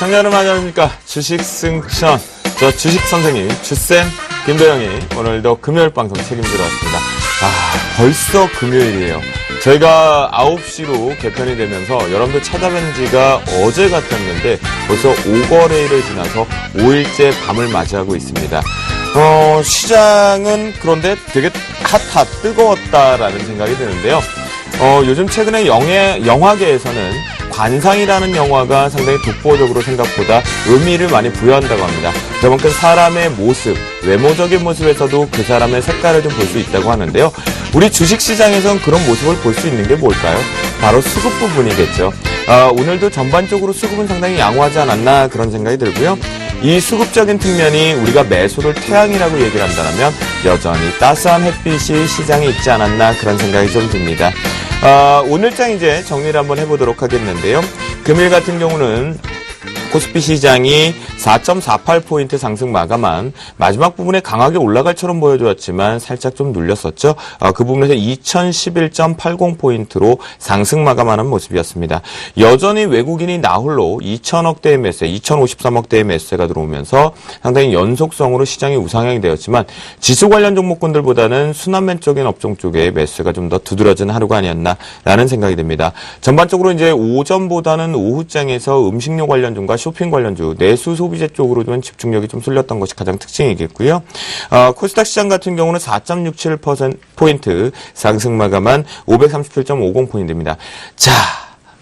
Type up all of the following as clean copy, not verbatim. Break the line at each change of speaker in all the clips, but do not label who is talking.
작년은 안녕하십니까. 주식 승천. 저 주식 선생님, 주쌤 김도영이 오늘도 금요일 방송 책임지러 왔습니다. 벌써 금요일이에요. 저희가 9시로 개편이 되면서 여러분들 찾아뵌 지가 어제 같았는데 벌써 5거래일을 지나서 5일째 밤을 맞이하고 있습니다. 시장은 그런데 되게 뜨거웠다라는 생각이 드는데요. 요즘 최근에 영화계에서는 관상이라는 영화가 상당히 독보적으로 생각보다 의미를 많이 부여한다고 합니다. 그만큼 사람의 모습, 외모적인 모습에서도 그 사람의 색깔을 좀 볼 수 있다고 하는데요. 우리 주식시장에선 그런 모습을 볼 수 있는 게 뭘까요? 바로 수급 부분이겠죠. 오늘도 전반적으로 수급은 상당히 양호하지 않았나 그런 생각이 들고요. 이 수급적인 측면이 우리가 매수를 태양이라고 얘기를 한다면 여전히 따스한 햇빛이 시장에 있지 않았나 그런 생각이 좀 듭니다. 오늘장 이제 정리를 한번 해보도록 하겠는데요. 금일 같은 경우는 코스피 시장이 4.48포인트 상승 마감한 마지막 부분에 강하게 올라갈처럼 보여주었지만 살짝 좀 눌렸었죠. 그 부분에서 2011.80포인트로 상승 마감하는 모습이었습니다. 여전히 외국인이 나홀로 2,000억대의 매수, 2,053억대의 매수가 들어오면서 상당히 연속성으로 시장이 우상향이 되었지만 지수 관련 종목군들보다는 순환맨 쪽인 업종 쪽에 매수가 좀 더 두드러진 하루가 아니었나라는 생각이 듭니다. 전반적으로 이제 오전보다는 오후장에서 음식료 관련주과 쇼핑 관련주, 내수 소비재 쪽으로 좀 집중력이 좀 쏠렸던 것이 가장 특징이겠고요. 코스닥 시장 같은 경우는 4.67%포인트 상승 마감한 537.50포인트입니다. 자,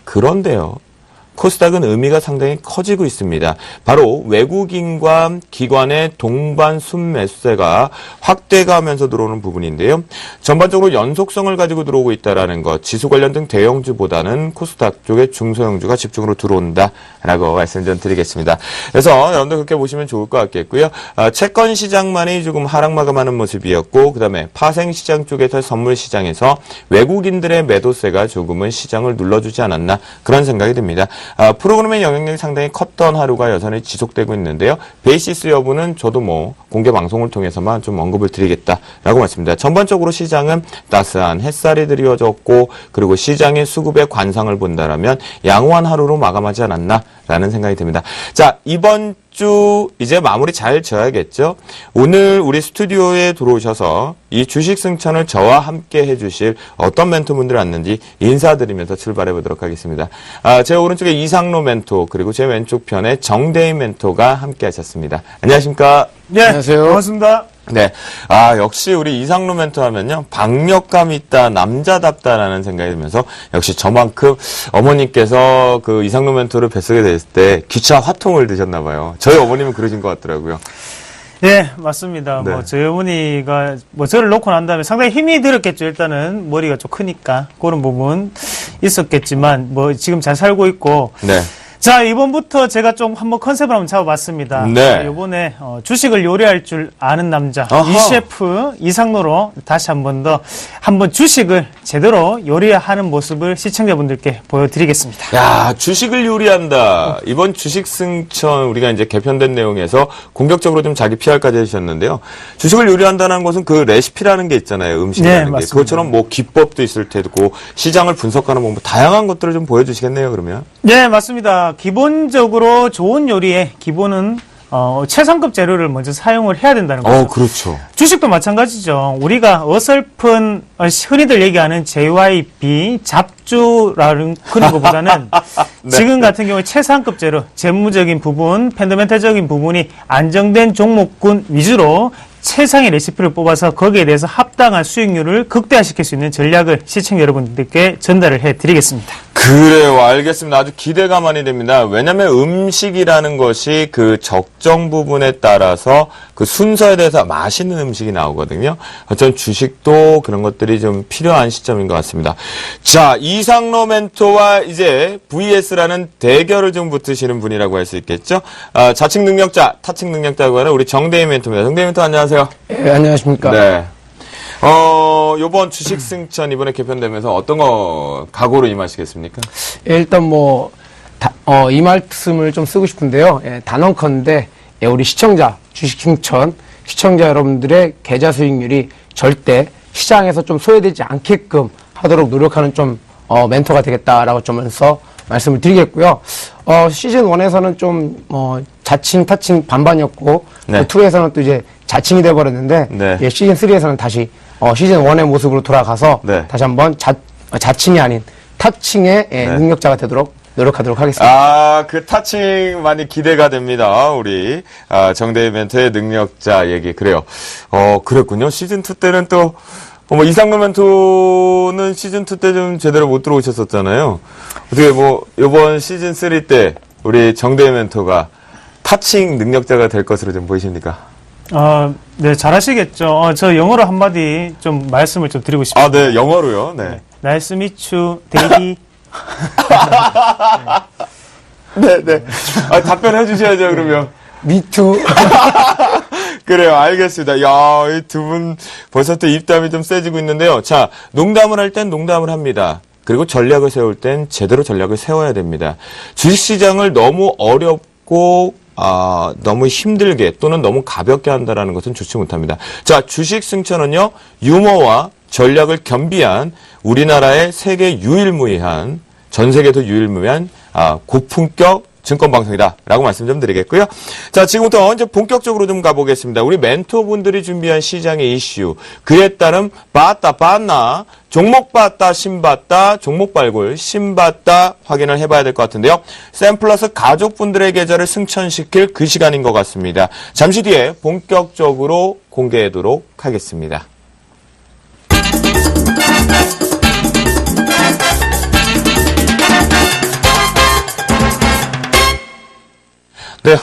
그런데요. 코스닥은 의미가 상당히 커지고 있습니다. 바로 외국인과 기관의 동반 순매수세가 확대가면서 들어오는 부분인데요. 전반적으로 연속성을 가지고 들어오고 있다는 것, 지수 관련 등 대형주보다는 코스닥 쪽의 중소형주가 집중으로 들어온다라고 말씀 좀 드리겠습니다. 그래서 여러분들 그렇게 보시면 좋을 것 같겠고요. 채권 시장만이 조금 하락 마감하는 모습이었고, 그 다음에 파생 시장 쪽에서 선물 시장에서 외국인들의 매도세가 조금은 시장을 눌러주지 않았나 그런 생각이 듭니다. 프로그램의 영향력이 상당히 컸던 하루가 여전히 지속되고 있는데요. 베이시스 여부는 저도 공개 방송을 통해서만 좀 언급을 드리겠다라고 말씀드립니다. 전반적으로 시장은 따스한 햇살이 드리워졌고, 그리고 시장의 수급의 관상을 본다라면 양호한 하루로 마감하지 않았나라는 생각이 듭니다. 자, 이번 주 이제 마무리 잘 지어야겠죠. 오늘 우리 스튜디오에 들어오셔서 이 주식 승천을 저와 함께 해주실 어떤 멘토분들이 왔는지 인사드리면서 출발해 보도록 하겠습니다. 제 오른쪽에 이상로 멘토, 그리고 제 왼쪽 편에 정대인 멘토가 함께 하셨습니다. 안녕하십니까?
네, 안녕하세요. 반갑습니다.
네. 역시 우리 이상로 멘토 하면요. 박력감 있다, 남자답다라는 생각이 들면서 역시 저만큼 어머님께서 그 이상로 멘토를 뱃속에 됐을 때 기차 화통을 드셨나봐요. 저희 어머님은 그러신 것 같더라고요.
네, 맞습니다.
네.
저희 어머니가 저를 놓고 난 다음에 상당히 힘이 들었겠죠. 일단은 머리가 좀 크니까 그런 부분 있었겠지만 지금 잘 살고 있고.
네.
자, 이번부터 제가 좀 한번 컨셉을 한번 잡아봤습니다.
네.
이번에 주식을 요리할 줄 아는 남자
어허.
이 셰프 이상로로 다시 한번 주식을 제대로 요리하는 모습을 시청자분들께 보여드리겠습니다.
야, 주식을 요리한다. 이번 주식 승천 우리가 이제 개편된 내용에서 공격적으로 좀 자기 PR까지 해주셨는데요. 주식을 요리한다는 것은 그 레시피라는 게 있잖아요. 음식이라는
네,
게.
맞습니다.
그것처럼 기법도 있을 테고 시장을 분석하는 방법, 다양한 것들을 좀 보여주시겠네요. 그러면.
네, 맞습니다. 기본적으로 좋은 요리의 기본은 최상급 재료를 먼저 사용을 해야 된다는 거죠.
그렇죠.
주식도 마찬가지죠. 우리가 어설픈 흔히들 얘기하는 JYP 잡주라는 그런 것보다는
네.
지금 같은 경우에 최상급 재료, 재무적인 부분, 펀더멘탈적인 부분이 안정된 종목군 위주로 최상의 레시피를 뽑아서 거기에 대해서 합당한 수익률을 극대화시킬 수 있는 전략을 시청자 여러분들께 전달을 해드리겠습니다.
그래요. 알겠습니다. 아주 기대가 많이 됩니다. 왜냐하면 음식이라는 것이 그 적정 부분에 따라서 그 순서에 대해서 맛있는 음식이 나오거든요. 전 주식도 그런 것들이 좀 필요한 시점인 것 같습니다. 자, 이상로 멘토와 이제 VS라는 대결을 좀 붙으시는 분이라고 할 수 있겠죠. 좌측 능력자, 타측 능력자고 하는 우리 정대인 멘토입니다. 정대인 멘토 안녕하세요.
네, 안녕하십니까.
네. 요번 주식 승천 이번에 개편되면서 어떤 거 각오로 임하시겠습니까?
일단 이 말씀을 좀 쓰고 싶은데요. 단언컨대 우리 주식 승천 시청자 여러분들의 계좌 수익률이 절대 시장에서 좀 소외되지 않게끔 하도록 노력하는 멘토가 되겠다라고 점에서 말씀을 드리겠고요. 시즌 1에서는 좀 자칭, 타칭 반반이었고
네.
2에서는 또 이제 자칭이 돼버렸는데
네.
예, 시즌 3에서는 다시 시즌 1의 모습으로 돌아가서
네.
다시 한번 자칭이 아닌 타칭의
네.
능력자가 되도록 노력하도록 하겠습니다.
아, 그 타칭 많이 기대가 됩니다. 우리 정대희 멘토의 능력자 얘기. 그래요. 그랬군요. 시즌2 때는 또 이상로 멘토는 시즌2 때 좀 제대로 못 들어오셨었잖아요. 어떻게 요번 시즌3 때 우리 정대희 멘토가 타칭 능력자가 될 것으로 좀 보이십니까?
네, 잘하시겠죠. 저 영어로 한마디 좀 말씀을 좀 드리고 싶습니다.
아, 네, 영어로요. 네.
Nice to meet you, 데이비.
네, 네. 답변해 주셔야죠, 그러면.
미투.
그래요, 알겠습니다. 야, 이 두 분 벌써 또 입담이 좀 세지고 있는데요. 자, 농담을 할 땐 농담을 합니다. 그리고 전략을 세울 땐 제대로 전략을 세워야 됩니다. 주식시장을 너무 어렵고 너무 힘들게 또는 너무 가볍게 한다라는 것은 좋지 못합니다. 자, 주식 승천은요, 유머와 전략을 겸비한 우리나라의 세계 유일무이한, 전 세계에서 유일무이한 고품격 증권방송이다라고 말씀 좀 드리겠고요. 자, 지금부터 이제 본격적으로 좀 가보겠습니다. 우리 멘토분들이 준비한 시장의 이슈, 그에 따른 봤다, 봤나, 종목 봤다, 신봤다, 종목 발굴, 신봤다 확인을 해봐야 될 것 같은데요. 샘플러스 가족분들의 계좌를 승천시킬 그 시간인 것 같습니다. 잠시 뒤에 본격적으로 공개하도록 하겠습니다. 네,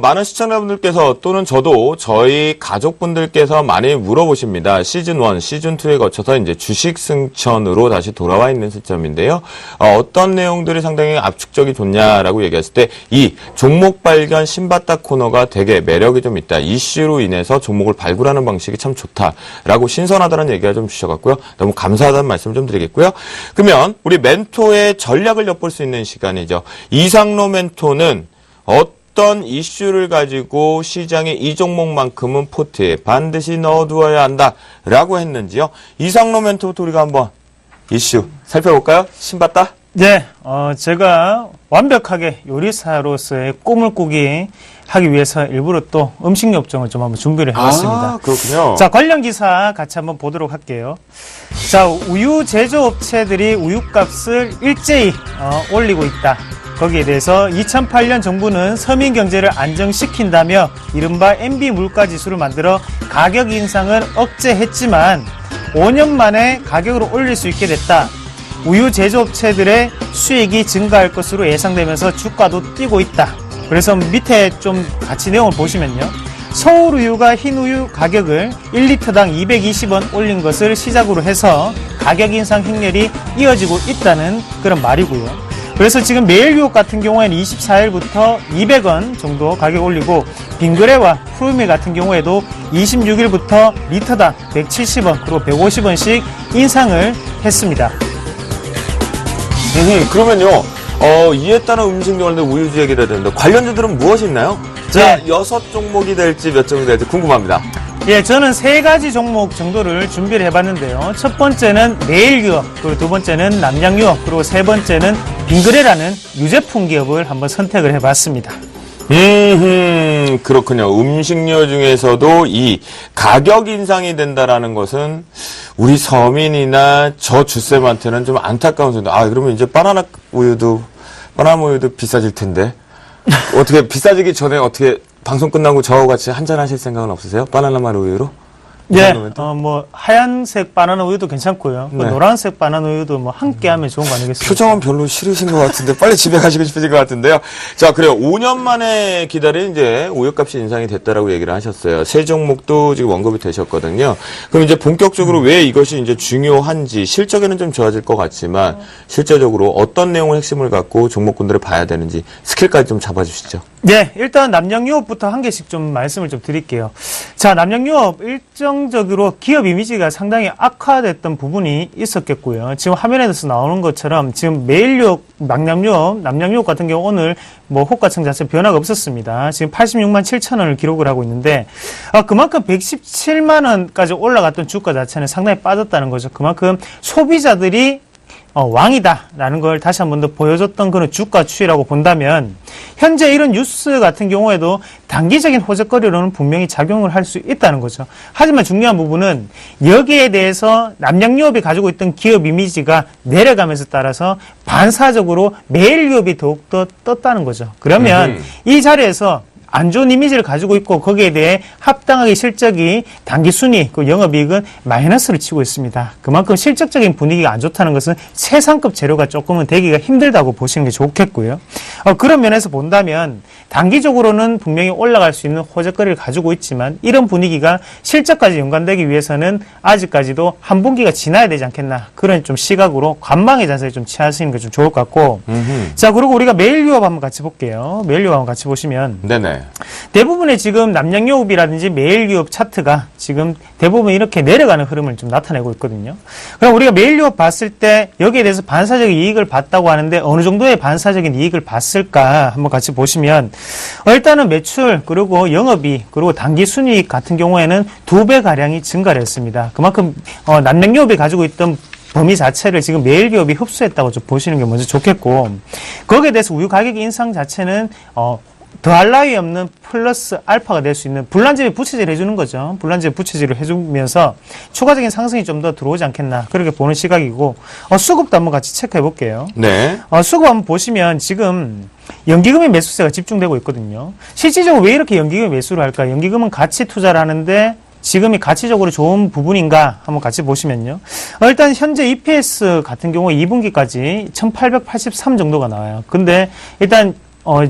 많은 시청자분들께서 또는 저도 저희 가족분들께서 많이 물어보십니다. 시즌1, 시즌2에 거쳐서 이제 주식 승천으로 다시 돌아와 있는 시점인데요. 어떤 내용들이 상당히 압축적이 좋냐라고 얘기했을 때 이 종목 발견 신봤다 코너가 되게 매력이 좀 있다. 이슈로 인해서 종목을 발굴하는 방식이 참 좋다라고 신선하다는 얘기가 좀 주셔갖고요. 너무 감사하다는 말씀 좀 드리겠고요. 그러면 우리 멘토의 전략을 엿볼 수 있는 시간이죠. 이상로 멘토는 어떤 이슈를 가지고 시장에 이 종목만큼은 포트에 반드시 넣어두어야 한다라고 했는지요. 이상로 멘토부터 우리가 한번 이슈 살펴볼까요? 신봤다?
네, 제가 완벽하게 요리사로서의 꿈을 꾸기 하기 위해서 일부러 또 음식 업종을 좀 한번 준비를 해봤습니다.
그렇군요.
자, 관련 기사 같이 한번 보도록 할게요. 자, 우유 제조업체들이 우유값을 일제히 올리고 있다. 거기에 대해서 2008년 정부는 서민 경제를 안정시킨다며 이른바 MB 물가지수를 만들어 가격 인상을 억제했지만 5년 만에 가격을 올릴 수 있게 됐다. 우유 제조업체들의 수익이 증가할 것으로 예상되면서 주가도 뛰고 있다. 그래서 밑에 좀 같이 내용을 보시면요. 서울우유가 흰우유 가격을 1리터당 220원 올린 것을 시작으로 해서 가격 인상 행렬이 이어지고 있다는 그런 말이고요. 그래서 지금 매일유업 같은 경우에는 24일부터 200원 정도 가격 올리고 빙그레와 푸르미 같은 경우에도 26일부터 리터당 170원 그리고 150원씩 인상을 했습니다.
그러면요. 이에 따른 음식 관련 우유주 얘기를 해야 되는데 관련주들은 무엇이 있나요? 자, 6종목이 될지 몇 종목이 될지 궁금합니다.
예, 저는 3가지 종목 정도를 준비를 해봤는데요. 첫 번째는 매일유업, 그리고 두 번째는 남양유업, 그리고 세 번째는 빙그레라는 유제품 기업을 한번 선택을 해봤습니다.
그렇군요. 음식료 중에서도 이 가격 인상이 된다라는 것은 우리 서민이나 저 주쌤한테는 좀 안타까운 소리인데, 그러면 이제 바나나 우유도 비싸질 텐데. 어떻게 비싸지기 전에 어떻게 방송 끝나고 저와 같이 한잔 하실 생각은 없으세요? 바나나 마루 우유로?
예, 하얀색 바나나 우유도 괜찮고요.
네.
노란색 바나나 우유도 함께 하면 좋은 거 아니겠습니까?
표정은 별로 싫으신 것 같은데 빨리 집에 가시고 싶으신 것 같은데요. 자, 그래요. 5년 만에 기다린 이제 우유값이 인상이 됐다라고 얘기를 하셨어요. 세 종목도 지금 언급이 되셨거든요. 그럼 이제 본격적으로 왜 이것이 이제 중요한지 실적에는 좀 좋아질 것 같지만 실제적으로 어떤 내용을 핵심을 갖고 종목군들을 봐야 되는지 스킬까지 좀 잡아주시죠.
네, 일단 남양유업부터 한 개씩 좀 말씀을 좀 드릴게요. 자, 남양유업 일정적으로 기업 이미지가 상당히 악화됐던 부분이 있었겠고요. 지금 화면에서 나오는 것처럼 지금 매일유업, 남양유업 같은 경우 오늘 호가청 자체 변화가 없었습니다. 지금 86만 7천 원을 기록을 하고 있는데 그만큼 117만 원까지 올라갔던 주가 자체는 상당히 빠졌다는 거죠. 그만큼 소비자들이 왕이다라는 걸 다시 한 번 더 보여줬던 그런 주가 추이라고 본다면 현재 이런 뉴스 같은 경우에도 단기적인 호재거리로는 분명히 작용을 할 수 있다는 거죠. 하지만 중요한 부분은 여기에 대해서 남양유업이 가지고 있던 기업 이미지가 내려가면서 따라서 반사적으로 매일유업이 더욱더 떴다는 거죠. 그러면 이 자리에서 안 좋은 이미지를 가지고 있고 거기에 대해 합당하게 실적이 단기순이 그 영업이익은 마이너스를 치고 있습니다. 그만큼 실적적인 분위기가 안 좋다는 것은 최상급 재료가 조금은 되기가 힘들다고 보시는 게 좋겠고요. 그런 면에서 본다면 단기적으로는 분명히 올라갈 수 있는 호재거리를 가지고 있지만 이런 분위기가 실적까지 연관되기 위해서는 아직까지도 한 분기가 지나야 되지 않겠나 그런 좀 시각으로 관망의 자세를 좀 취하시는 게 좀 좋을 것 같고 자 그리고 우리가 매일유업 한번 같이 볼게요. 매일유업 한번 같이 보시면
네네.
대부분의 지금 남양유업이라든지 매일유업 차트가 지금 대부분 이렇게 내려가는 흐름을 좀 나타내고 있거든요. 그럼 우리가 매일유업 봤을 때 여기에 대해서 반사적인 이익을 봤다고 하는데 어느 정도의 반사적인 이익을 봤을까 한번 같이 보시면 일단은 매출 그리고 영업이익 그리고 단기순이익 같은 경우에는 2배 가량이 증가를 했습니다. 그만큼 남양유업이 가지고 있던 범위 자체를 지금 매일유업이 흡수했다고 좀 보시는 게 먼저 좋겠고 거기에 대해서 우유 가격 인상 자체는 더할 나위 없는 플러스 알파가 될 수 있는 불난집에 부채질을 해주는 거죠. 불난집에 부채질을 해주면서 추가적인 상승이 좀 더 들어오지 않겠나 그렇게 보는 시각이고 수급도 한번 같이 체크해 볼게요.
네.
수급 한번 보시면 지금 연기금의 매수세가 집중되고 있거든요. 실질적으로 왜 이렇게 연기금의 매수를 할까? 연기금은 가치 투자를 하는데 지금이 가치적으로 좋은 부분인가 한번 같이 보시면요. 일단 현재 EPS 같은 경우 2분기까지 1883 정도가 나와요. 근데 일단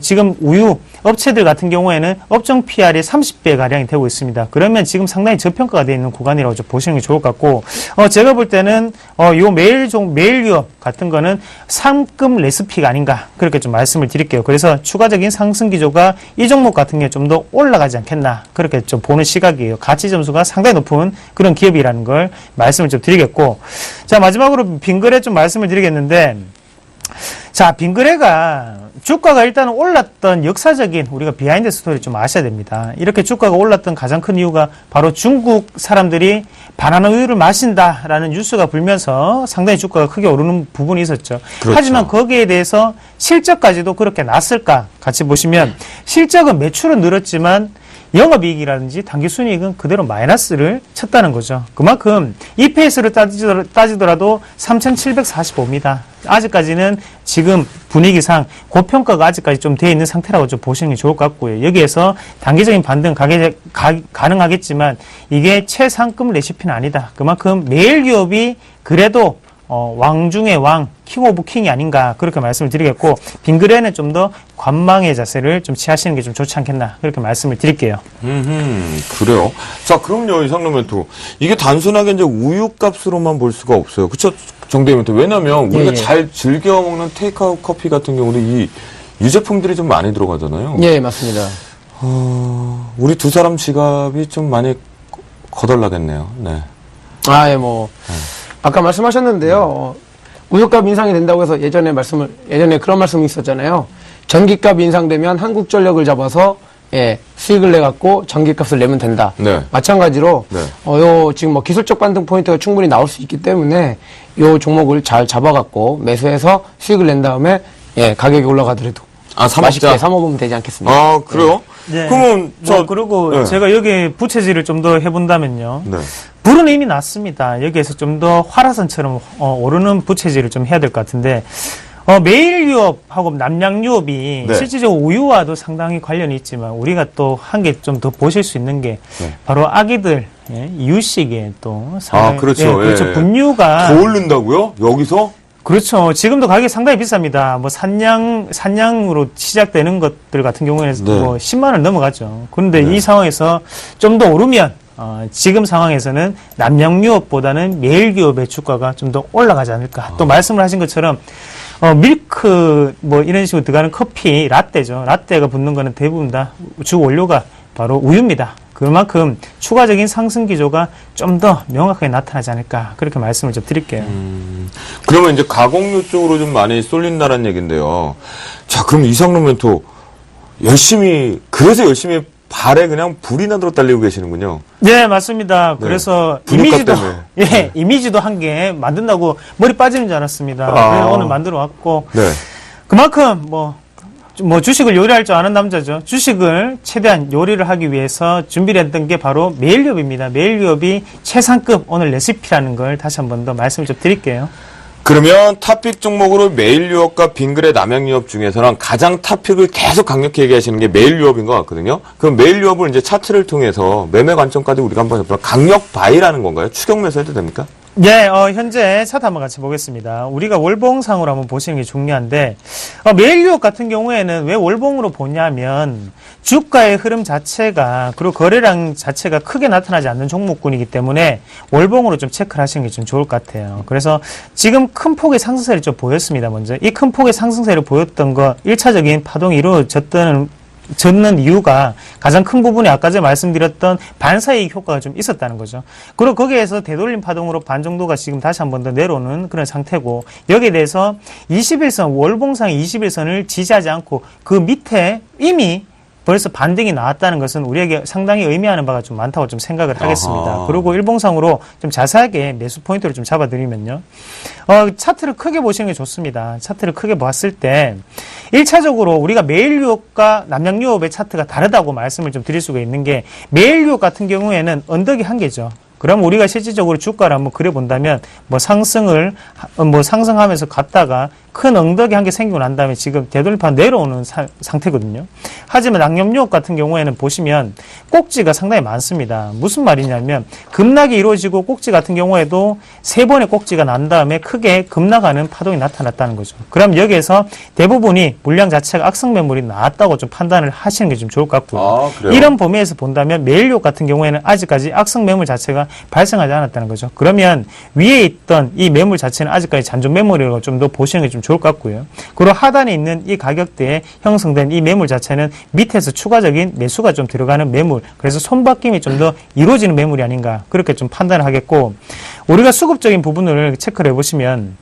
지금 우유 업체들 같은 경우에는 업종 PR이 30배 가량이 되고 있습니다. 그러면 지금 상당히 저평가가 되어 있는 구간이라고 좀 보시는 게 좋을 것 같고, 제가 볼 때는 요 매일유업 같은 거는 상급 레시피가 아닌가 그렇게 좀 말씀을 드릴게요. 그래서 추가적인 상승 기조가 이 종목 같은 게 좀 더 올라가지 않겠나 그렇게 좀 보는 시각이에요. 가치 점수가 상당히 높은 그런 기업이라는 걸 말씀을 좀 드리겠고, 자 마지막으로 빙거래 좀 말씀을 드리겠는데. 자, 빙거래가 주가가 일단 올랐던 역사적인 우리가 비하인드 스토리 좀 아셔야 됩니다. 이렇게 주가가 올랐던 가장 큰 이유가 바로 중국 사람들이 바나나 우유를 마신다라는 뉴스가 불면서 상당히 주가가 크게 오르는 부분이 있었죠.
그렇죠.
하지만 거기에 대해서 실적까지도 그렇게 났을까 같이 보시면 실적은 매출은 늘었지만 영업이익이라든지 단기순이익은 그대로 마이너스를 쳤다는 거죠. 그만큼 EPS를 따지더라도 3,745입니다. 아직까지는 지금 분위기상 고평가가 아직까지 좀 되어 있는 상태라고 좀 보시는 게 좋을 것 같고요. 여기에서 단기적인 반등 가능하겠지만 이게 최상급 레시피는 아니다. 그만큼 매일유업이 그래도 왕 중의 왕, 킹 오브 킹이 아닌가 그렇게 말씀을 드리겠고 빙거래는 좀 더 관망의 자세를 좀 취하시는 게 좀 좋지 않겠나 그렇게 말씀을 드릴게요.
그래요. 자, 그럼요, 이상로 멘토. 이게 단순하게 이제 우유값으로만 볼 수가 없어요. 그쵸, 정대희 멘토. 왜냐면 우리가 잘 즐겨 먹는 테이크아웃 커피 같은 경우도 이 유제품들이 좀 많이 들어가잖아요.
예, 맞습니다.
우리 두 사람 지갑이 좀 많이 거덜나겠네요. 네.
예, 아까 말씀하셨는데요. 우유값 인상이 된다고 해서 예전에 그런 말씀이 있었잖아요. 전기값 인상되면 한국전력을 잡아서 수익을 내갖고 전기값을 내면 된다.
네.
마찬가지로
네.
지금 기술적 반등 포인트가 충분히 나올 수 있기 때문에 요 종목을 잘 잡아갖고 매수해서 수익을 낸 다음에 가격이 올라가더라도 맛있게 사 먹으면 되지 않겠습니까?
그래요?
네.
그러면
그리고
네.
제가 여기 부채질을 좀 더 해본다면요.
네.
불은 이미 났습니다. 여기에서 좀 더 활화산처럼 오르는 부채질을 좀 해야 될 것 같은데 매일유업하고 남양유업이
네.
실질적으로 우유와도 상당히 관련이 있지만 우리가 또 한 개 좀 더 보실 수 있는 게
네.
바로 아기들 이유식에 또 상당히
그렇죠.
그렇죠. 분유가
더 오른다고요? 여기서?
그렇죠. 지금도 가격이 상당히 비쌉니다. 산양으로 시작되는 것들 같은 경우에는
네.
10만 원 넘어가죠. 그런데
네.
이 상황에서 좀 더 오르면 지금 상황에서는 남양유업보다는 매일유업의 주가가 좀 더 올라가지 않을까. 또 말씀을 하신 것처럼 밀크 이런 식으로 들어가는 커피 라떼죠. 라떼가 붙는 거는 대부분 다 주 원료가 바로 우유입니다. 그만큼 추가적인 상승 기조가 좀 더 명확하게 나타나지 않을까 그렇게 말씀을 좀 드릴게요.
그러면 이제 가공류 쪽으로 좀 많이 쏠린다는 얘긴데요. 자, 그럼 이상로 멘토 열심히 발에 그냥 불이 나도록 달리고 계시는군요.
네, 맞습니다.
네.
그래서
분유값
이미지도,
때문에.
예, 이미지도 한 개 만든다고 머리 빠지는 줄 알았습니다.
아.
그래서 오늘 만들어 왔고,
네.
그만큼 뭐 주식을 요리할 줄 아는 남자죠. 주식을 최대한 요리를 하기 위해서 준비를 했던 게 바로 메일유업입니다. 메일유업이 최상급 오늘 레시피라는 걸 다시 한 번 더 말씀을 좀 드릴게요.
그러면 탑픽 종목으로 메일유업과 빙그레 남양유업 중에서는 가장 탑픽을 계속 강력히 얘기하시는 게 메일유업인 것 같거든요. 그럼 메일유업을 이제 차트를 통해서 매매 관점까지 우리가 한번 해보면 강력 바이라는 건가요? 추격 매수해도 됩니까?
네, 현재 차트 한번 같이 보겠습니다. 우리가 월봉상으로 한번 보시는 게 중요한데, 메일유업 같은 경우에는 왜 월봉으로 보냐면, 주가의 흐름 자체가, 그리고 거래량 자체가 크게 나타나지 않는 종목군이기 때문에, 월봉으로 좀 체크를 하시는 게 좀 좋을 것 같아요. 그래서 지금 큰 폭의 상승세를 좀 보였습니다, 먼저. 이 큰 폭의 상승세를 보였던 거, 1차적인 파동이 이루어졌는 이유가 가장 큰 부분이 아까 전에 말씀드렸던 반사이익 효과가 좀 있었다는 거죠. 그리고 거기에서 되돌림 파동으로 반 정도가 지금 다시 한 번 더 내려오는 그런 상태고, 여기에 대해서 21선, 월봉상의 21선을 지지하지 않고 그 밑에 이미 벌써 반등이 나왔다는 것은 우리에게 상당히 의미하는 바가 좀 많다고 좀 생각을 하겠습니다.
아하.
그리고 일봉상으로 좀 자세하게 매수 포인트를 좀 잡아드리면요. 차트를 크게 보시는 게 좋습니다. 차트를 크게 봤을 때 1차적으로 우리가 메일유업과 남양유업의 차트가 다르다고 말씀을 좀 드릴 수가 있는 게, 메일유업 같은 경우에는 언덕이 한 개죠. 그럼 우리가 실질적으로 주가를 한번 그려본다면, 상승하면서 갔다가 큰 엉덩이 한 개 생기고 난 다음에 지금 되돌림판 내려오는 상태거든요. 하지만 남양유업 같은 경우에는 보시면 꼭지가 상당히 많습니다. 무슨 말이냐면, 급락이 이루어지고 꼭지 같은 경우에도 3번의 꼭지가 난 다음에 크게 급락하는 파동이 나타났다는 거죠. 그럼 여기에서 대부분이 물량 자체가 악성 매물이 나왔다고 좀 판단을 하시는 게 좀 좋을 것 같고요.
아, 그래요?
이런 범위에서 본다면 메일유업 같은 경우에는 아직까지 악성 매물 자체가 발생하지 않았다는 거죠. 그러면 위에 있던 이 매물 자체는 아직까지 잔존 매물이라고 좀 더 보시는 게 좀 좋을 것 같고요. 그리고 하단에 있는 이 가격대에 형성된 이 매물 자체는 밑에서 추가적인 매수가 좀 들어가는 매물, 그래서 손바뀜이 좀 더 이루어지는 매물이 아닌가, 그렇게 좀 판단을 하겠고, 우리가 수급적인 부분을 체크를 해보시면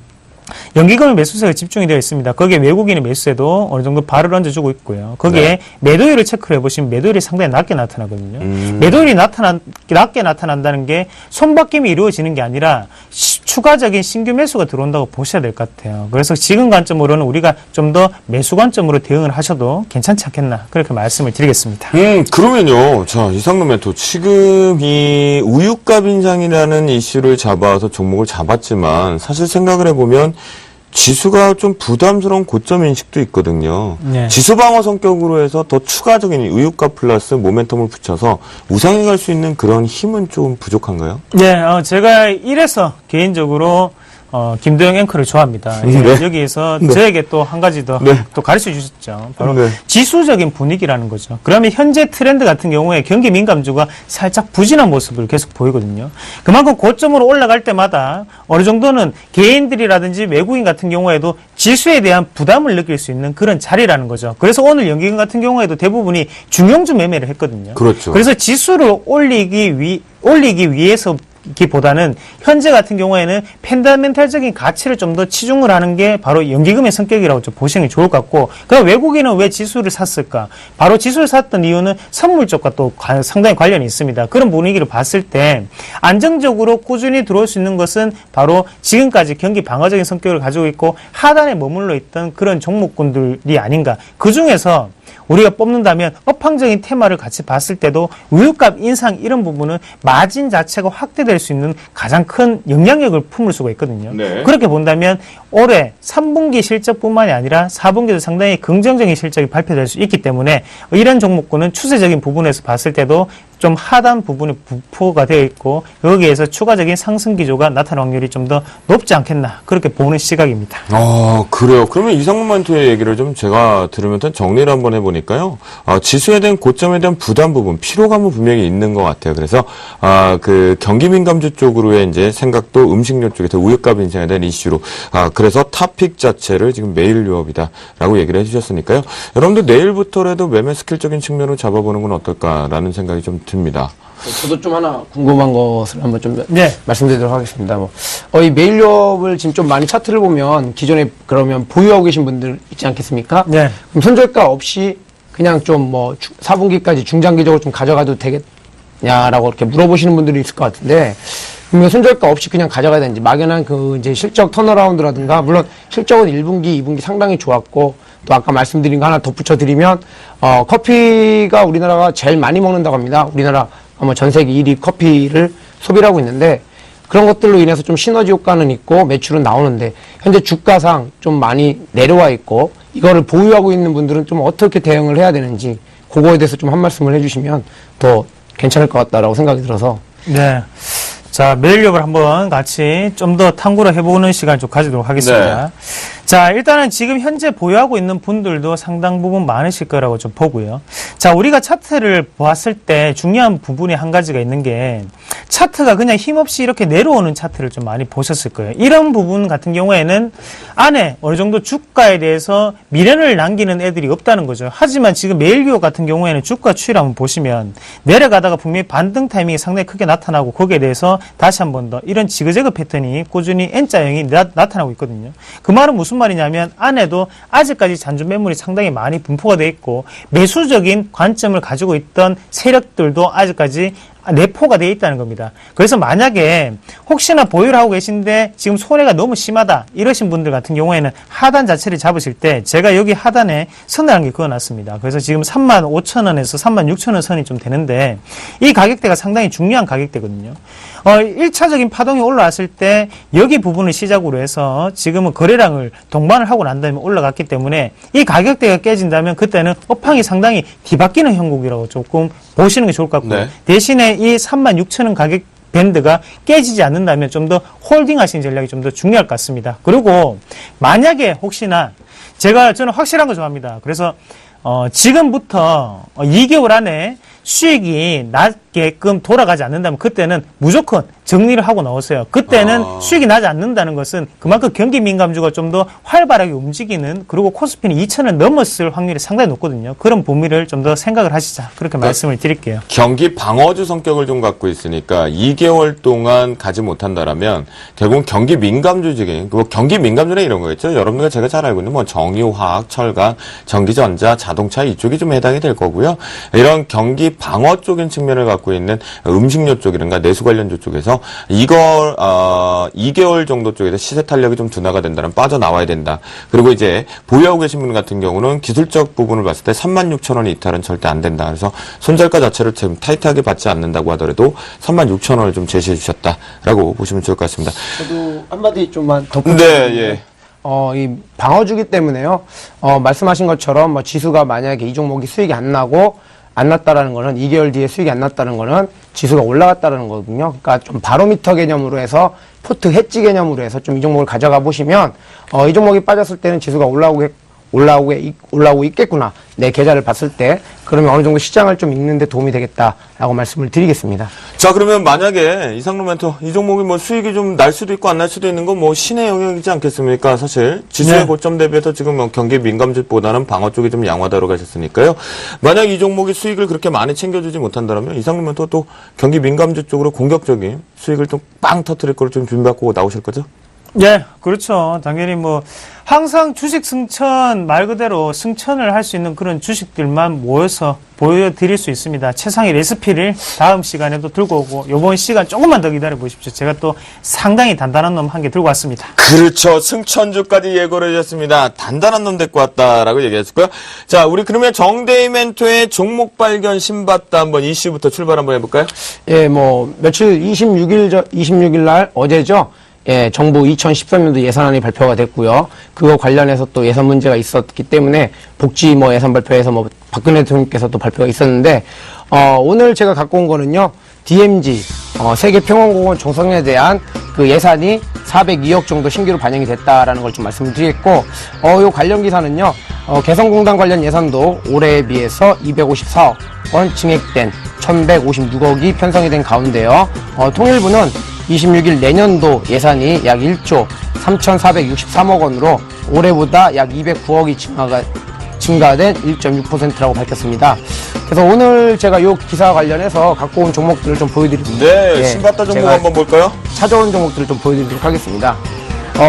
연기금의 매수세가 집중이 되어 있습니다. 거기에 외국인의 매수세도 어느 정도 발을 얹어주고 있고요. 거기에
네.
매도율을 체크를 해보시면 매도율이 상당히 낮게 나타나거든요. 매도율이 낮게 나타난다는 게 손바뀜이 이루어지는 게 아니라 추가적인 신규 매수가 들어온다고 보셔야 될 것 같아요. 그래서 지금 관점으로는 우리가 좀 더 매수 관점으로 대응을 하셔도 괜찮지 않겠나, 그렇게 말씀을 드리겠습니다.
그러면요. 자, 이상로 멘토. 지금 이 우유값 인상이라는 이슈를 잡아서 종목을 잡았지만, 사실 생각을 해보면 지수가 좀 부담스러운 고점 인식도 있거든요.
네.
지수 방어 성격으로 해서 더 추가적인 우유값 플러스 모멘텀을 붙여서 우상에 갈 수 있는 그런 힘은 좀 부족한가요?
네, 제가 이래서 개인적으로 김도영 앵커를 좋아합니다.
네.
여기에서
네.
저에게 또 한 가지 더
네.
또 가르쳐 주셨죠. 바로
네.
지수적인 분위기라는 거죠. 그러면 현재 트렌드 같은 경우에 경기 민감주가 살짝 부진한 모습을 계속 보이거든요. 그만큼 고점으로 올라갈 때마다 어느 정도는 개인들이라든지 외국인 같은 경우에도 지수에 대한 부담을 느낄 수 있는 그런 자리라는 거죠. 그래서 오늘 연기금 같은 경우에도 대부분이 중용주 매매를 했거든요.
그렇죠.
그래서 지수를 올리기 위해서 기보다는 현재 같은 경우에는 펜더멘탈적인 가치를 좀 더 치중을 하는 게 바로 연기금의 성격이라고 좀 보시는 게 좋을 것 같고, 그럼 외국인은 왜 지수를 샀을까? 바로 지수를 샀던 이유는 선물 쪽과 또 상당히 관련이 있습니다. 그런 분위기를 봤을 때 안정적으로 꾸준히 들어올 수 있는 것은 바로 지금까지 경기 방어적인 성격을 가지고 있고 하단에 머물러 있던 그런 종목군들이 아닌가. 그 중에서 우리가 뽑는다면 업황적인 테마를 같이 봤을 때도 우유값 인상 이런 부분은 마진 자체가 확대될 수 있는 가장 큰 영향력을 품을 수가 있거든요.
네.
그렇게 본다면 올해 3분기 실적뿐만이 아니라 4분기도 상당히 긍정적인 실적이 발표될 수 있기 때문에 이런 종목군은 추세적인 부분에서 봤을 때도 좀 하단 부분이 부포가 되어 있고 여기에서 추가적인 상승 기조가 나타날 확률이 좀 더 높지 않겠나, 그렇게 보는 시각입니다.
그래요. 그러면 이상문 멘토의 얘기를 좀 제가 들으면서 정리를 한번 해보니까요. 지수에 대한 고점에 대한 부담 부분, 피로감은 분명히 있는 것 같아요. 그래서, 그 경기 민감주 쪽으로의 이제 생각도 음식료 쪽에서 우유값 인상에 대한 이슈로, 그래서 탑픽 자체를 지금 메일유업이다라고 얘기를 해주셨으니까요. 여러분들 내일부터라도 매매 스킬적인 측면으로 잡아보는 건 어떨까라는 생각이 좀 듭니다.
저도 좀 하나 궁금한 것을 한번 좀
네.
말씀드리도록 하겠습니다. 이 메일유업을 지금 좀 많이 차트를 보면 기존에 그러면 보유하고 계신 분들 있지 않겠습니까?
네.
그럼 손절가 없이 그냥 좀 뭐 4분기까지 중장기적으로 좀 가져가도 되겠냐라고 이렇게 물어보시는 분들이 있을 것 같은데, 손절가 없이 그냥 가져가야 되는지, 막연한 그 이제 실적 턴어라운드라든가, 물론 실적은 1분기, 2분기 상당히 좋았고, 또 아까 말씀드린 거 하나 덧붙여 드리면, 커피가 우리나라가 제일 많이 먹는다고 합니다. 우리나라 아마 전 세계 1위 커피를 소비를 하고 있는데, 그런 것들로 인해서 좀 시너지 효과는 있고 매출은 나오는데, 현재 주가상 좀 많이 내려와 있고, 이거를 보유하고 있는 분들은 좀 어떻게 대응을 해야 되는지, 그거에 대해서 좀 한 말씀을 해주시면 더 괜찮을 것 같다라고 생각이 들어서.
네. 자, 매일력을 한번 같이 좀 더 탐구를 해보는 시간 좀 가지도록 하겠습니다.
네.
자, 일단은 지금 현재 보유하고 있는 분들도 상당 부분 많으실 거라고 좀 보고요. 자, 우리가 차트를 보았을 때 중요한 부분이 한 가지가 있는 게, 차트가 그냥 힘없이 이렇게 내려오는 차트를 좀 많이 보셨을 거예요. 이런 부분 같은 경우에는 안에 어느 정도 주가에 대해서 미련을 남기는 애들이 없다는 거죠. 하지만 지금 매일기업 같은 경우에는 주가 추이를 한번 보시면 내려가다가 분명히 반등 타이밍이 상당히 크게 나타나고, 거기에 대해서 다시 한 번 더 이런 지그재그 패턴이 꾸준히 N자형이 나타나고 있거든요. 그 말은 무슨 말이냐면, 안에도 아직까지 잔존 매물이 상당히 많이 분포가 돼 있고, 매수적인 관점을 가지고 있던 세력들도 아직까지 내포가 되어 있다는 겁니다. 그래서 만약에 혹시나 보유를 하고 계신데 지금 손해가 너무 심하다 이러신 분들 같은 경우에는 하단 자체를 잡으실 때, 제가 여기 하단에 선을 한 개 그어놨습니다. 그래서 지금 35,000원에서 36,000원 선이 좀 되는데, 이 가격대가 상당히 중요한 가격대거든요. 1차적인 파동이 올라왔을 때 여기 부분을 시작으로 해서 지금은 거래량을 동반을 하고 난 다음에 올라갔기 때문에, 이 가격대가 깨진다면 그때는 업황이 상당히 뒤바뀌는 형국이라고 조금 보시는 게 좋을 것 같고요.
네.
대신에 이 36,000원 가격 밴드가 깨지지 않는다면 좀 더 홀딩 하시는 전략이 좀 더 중요할 것 같습니다. 그리고 만약에 혹시나, 저는 확실한 거 좋아합니다. 그래서 지금부터 2개월 안에 수익이 낮게끔 돌아가지 않는다면 그때는 무조건 정리를 하고 나오세요. 그때는 수익이 나지 않는다는 것은 그만큼 경기 민감주가 좀 더 활발하게 움직이는, 그리고 코스피는 2,000을 넘었을 확률이 상당히 높거든요. 그런 범위를 좀 더 생각을 하시자, 그렇게 말씀을 드릴게요.
경기 방어주 성격을 좀 갖고 있으니까 2개월 동안 가지 못한다라면 대부분 경기 민감주직인, 경기 민감주는 이런 거겠죠. 여러분들과 제가 잘 알고 있는 뭐 정유화학, 철강, 전기전자, 자동차 이쪽이 좀 해당이 될 거고요. 이런 경기 방어 쪽인 측면을 갖고 있는 음식료 쪽이든가 내수 관련주 쪽에서 이걸 2개월 정도 쪽에서 시세 탄력이 좀 둔화가 된다면 빠져나와야 된다. 그리고 이제 보유하고 계신 분 같은 경우는 기술적 부분을 봤을 때 36,000원 이탈은 절대 안 된다. 그래서 손절가 자체를 좀 타이트하게 받지 않는다고 하더라도 36,000원을 좀 제시해 주셨다라고 보시면 좋을 것 같습니다.
저도 한마디 좀만 덧붙여.
네, 예.
이 방어주기 때문에요. 말씀하신 것처럼 뭐 지수가 만약에 이 종목이 수익이 안 났다라는 거는, 2개월 뒤에 수익이 안 났다는 거는 지수가 올라갔다라는 거거든요. 그러니까 좀 바로미터 개념으로 해서, 포트 해지 개념으로 해서 좀 이 종목을 가져가 보시면, 이 종목이 빠졌을 때는 지수가 올라오고 있겠구나, 내 계좌를 봤을 때. 그러면 어느 정도 시장을 좀 읽는데 도움이 되겠다라고 말씀을 드리겠습니다.
자, 그러면 만약에 이상로 멘토, 이 종목이 뭐 수익이 좀 날 수도 있고 안 날 수도 있는 건 뭐 신의 영역이지 않겠습니까? 사실 지수의
네.
고점 대비해서 지금 뭐 경기 민감주보다는 방어 쪽이 좀 양호하다고 가셨으니까요. 만약 이 종목이 수익을 그렇게 많이 챙겨주지 못한다면 이상로 멘토 또 경기 민감주 쪽으로 공격적인 수익을 좀 빵 터뜨릴 걸 좀 준비하고 나오실 거죠?
예, 그렇죠. 당연히 뭐 항상 주식 승천, 말 그대로 승천을 할 수 있는 그런 주식들만 모여서 보여드릴 수 있습니다. 최상의 레시피를 다음 시간에도 들고 오고, 요번 시간 조금만 더 기다려 보십시오. 제가 또 상당히 단단한 놈 한 개 들고 왔습니다.
그렇죠. 승천주까지 예고를 해주셨습니다. 단단한 놈 데리고 왔다라고 얘기했고요. 자, 우리 그러면 정대희 멘토의 종목 발견 신봤다 한번 이슈부터 출발 한번 해볼까요?
예, 뭐 며칠 26일 날 어제죠. 예, 정부 2013년도 예산안이 발표가 됐고요. 그거 관련해서 또 예산 문제가 있었기 때문에 복지 뭐 예산 발표에서 뭐 박근혜 대통령께서 또 발표가 있었는데, 오늘 제가 갖고 온 거는요, DMZ, 세계평화공원 조성에 대한 그 예산이 402억 정도 신규로 반영이 됐다라는 걸 좀 말씀을 드리겠고, 요 관련 기사는요, 개성공단 관련 예산도 올해에 비해서 254억 원 증액된 1156억이 편성이 된 가운데요, 통일부는 26일 내년도 예산이 약 1조 3,463억 원으로 올해보다 약 209억이 증가된 1.6%라고 밝혔습니다. 그래서 오늘 제가 이 기사 관련해서 갖고 온 종목들을 좀 보여드립니다.
네,
예,
신봤다 종목
제가
한번 볼까요?
찾아온 종목들을 좀 보여드리도록 하겠습니다.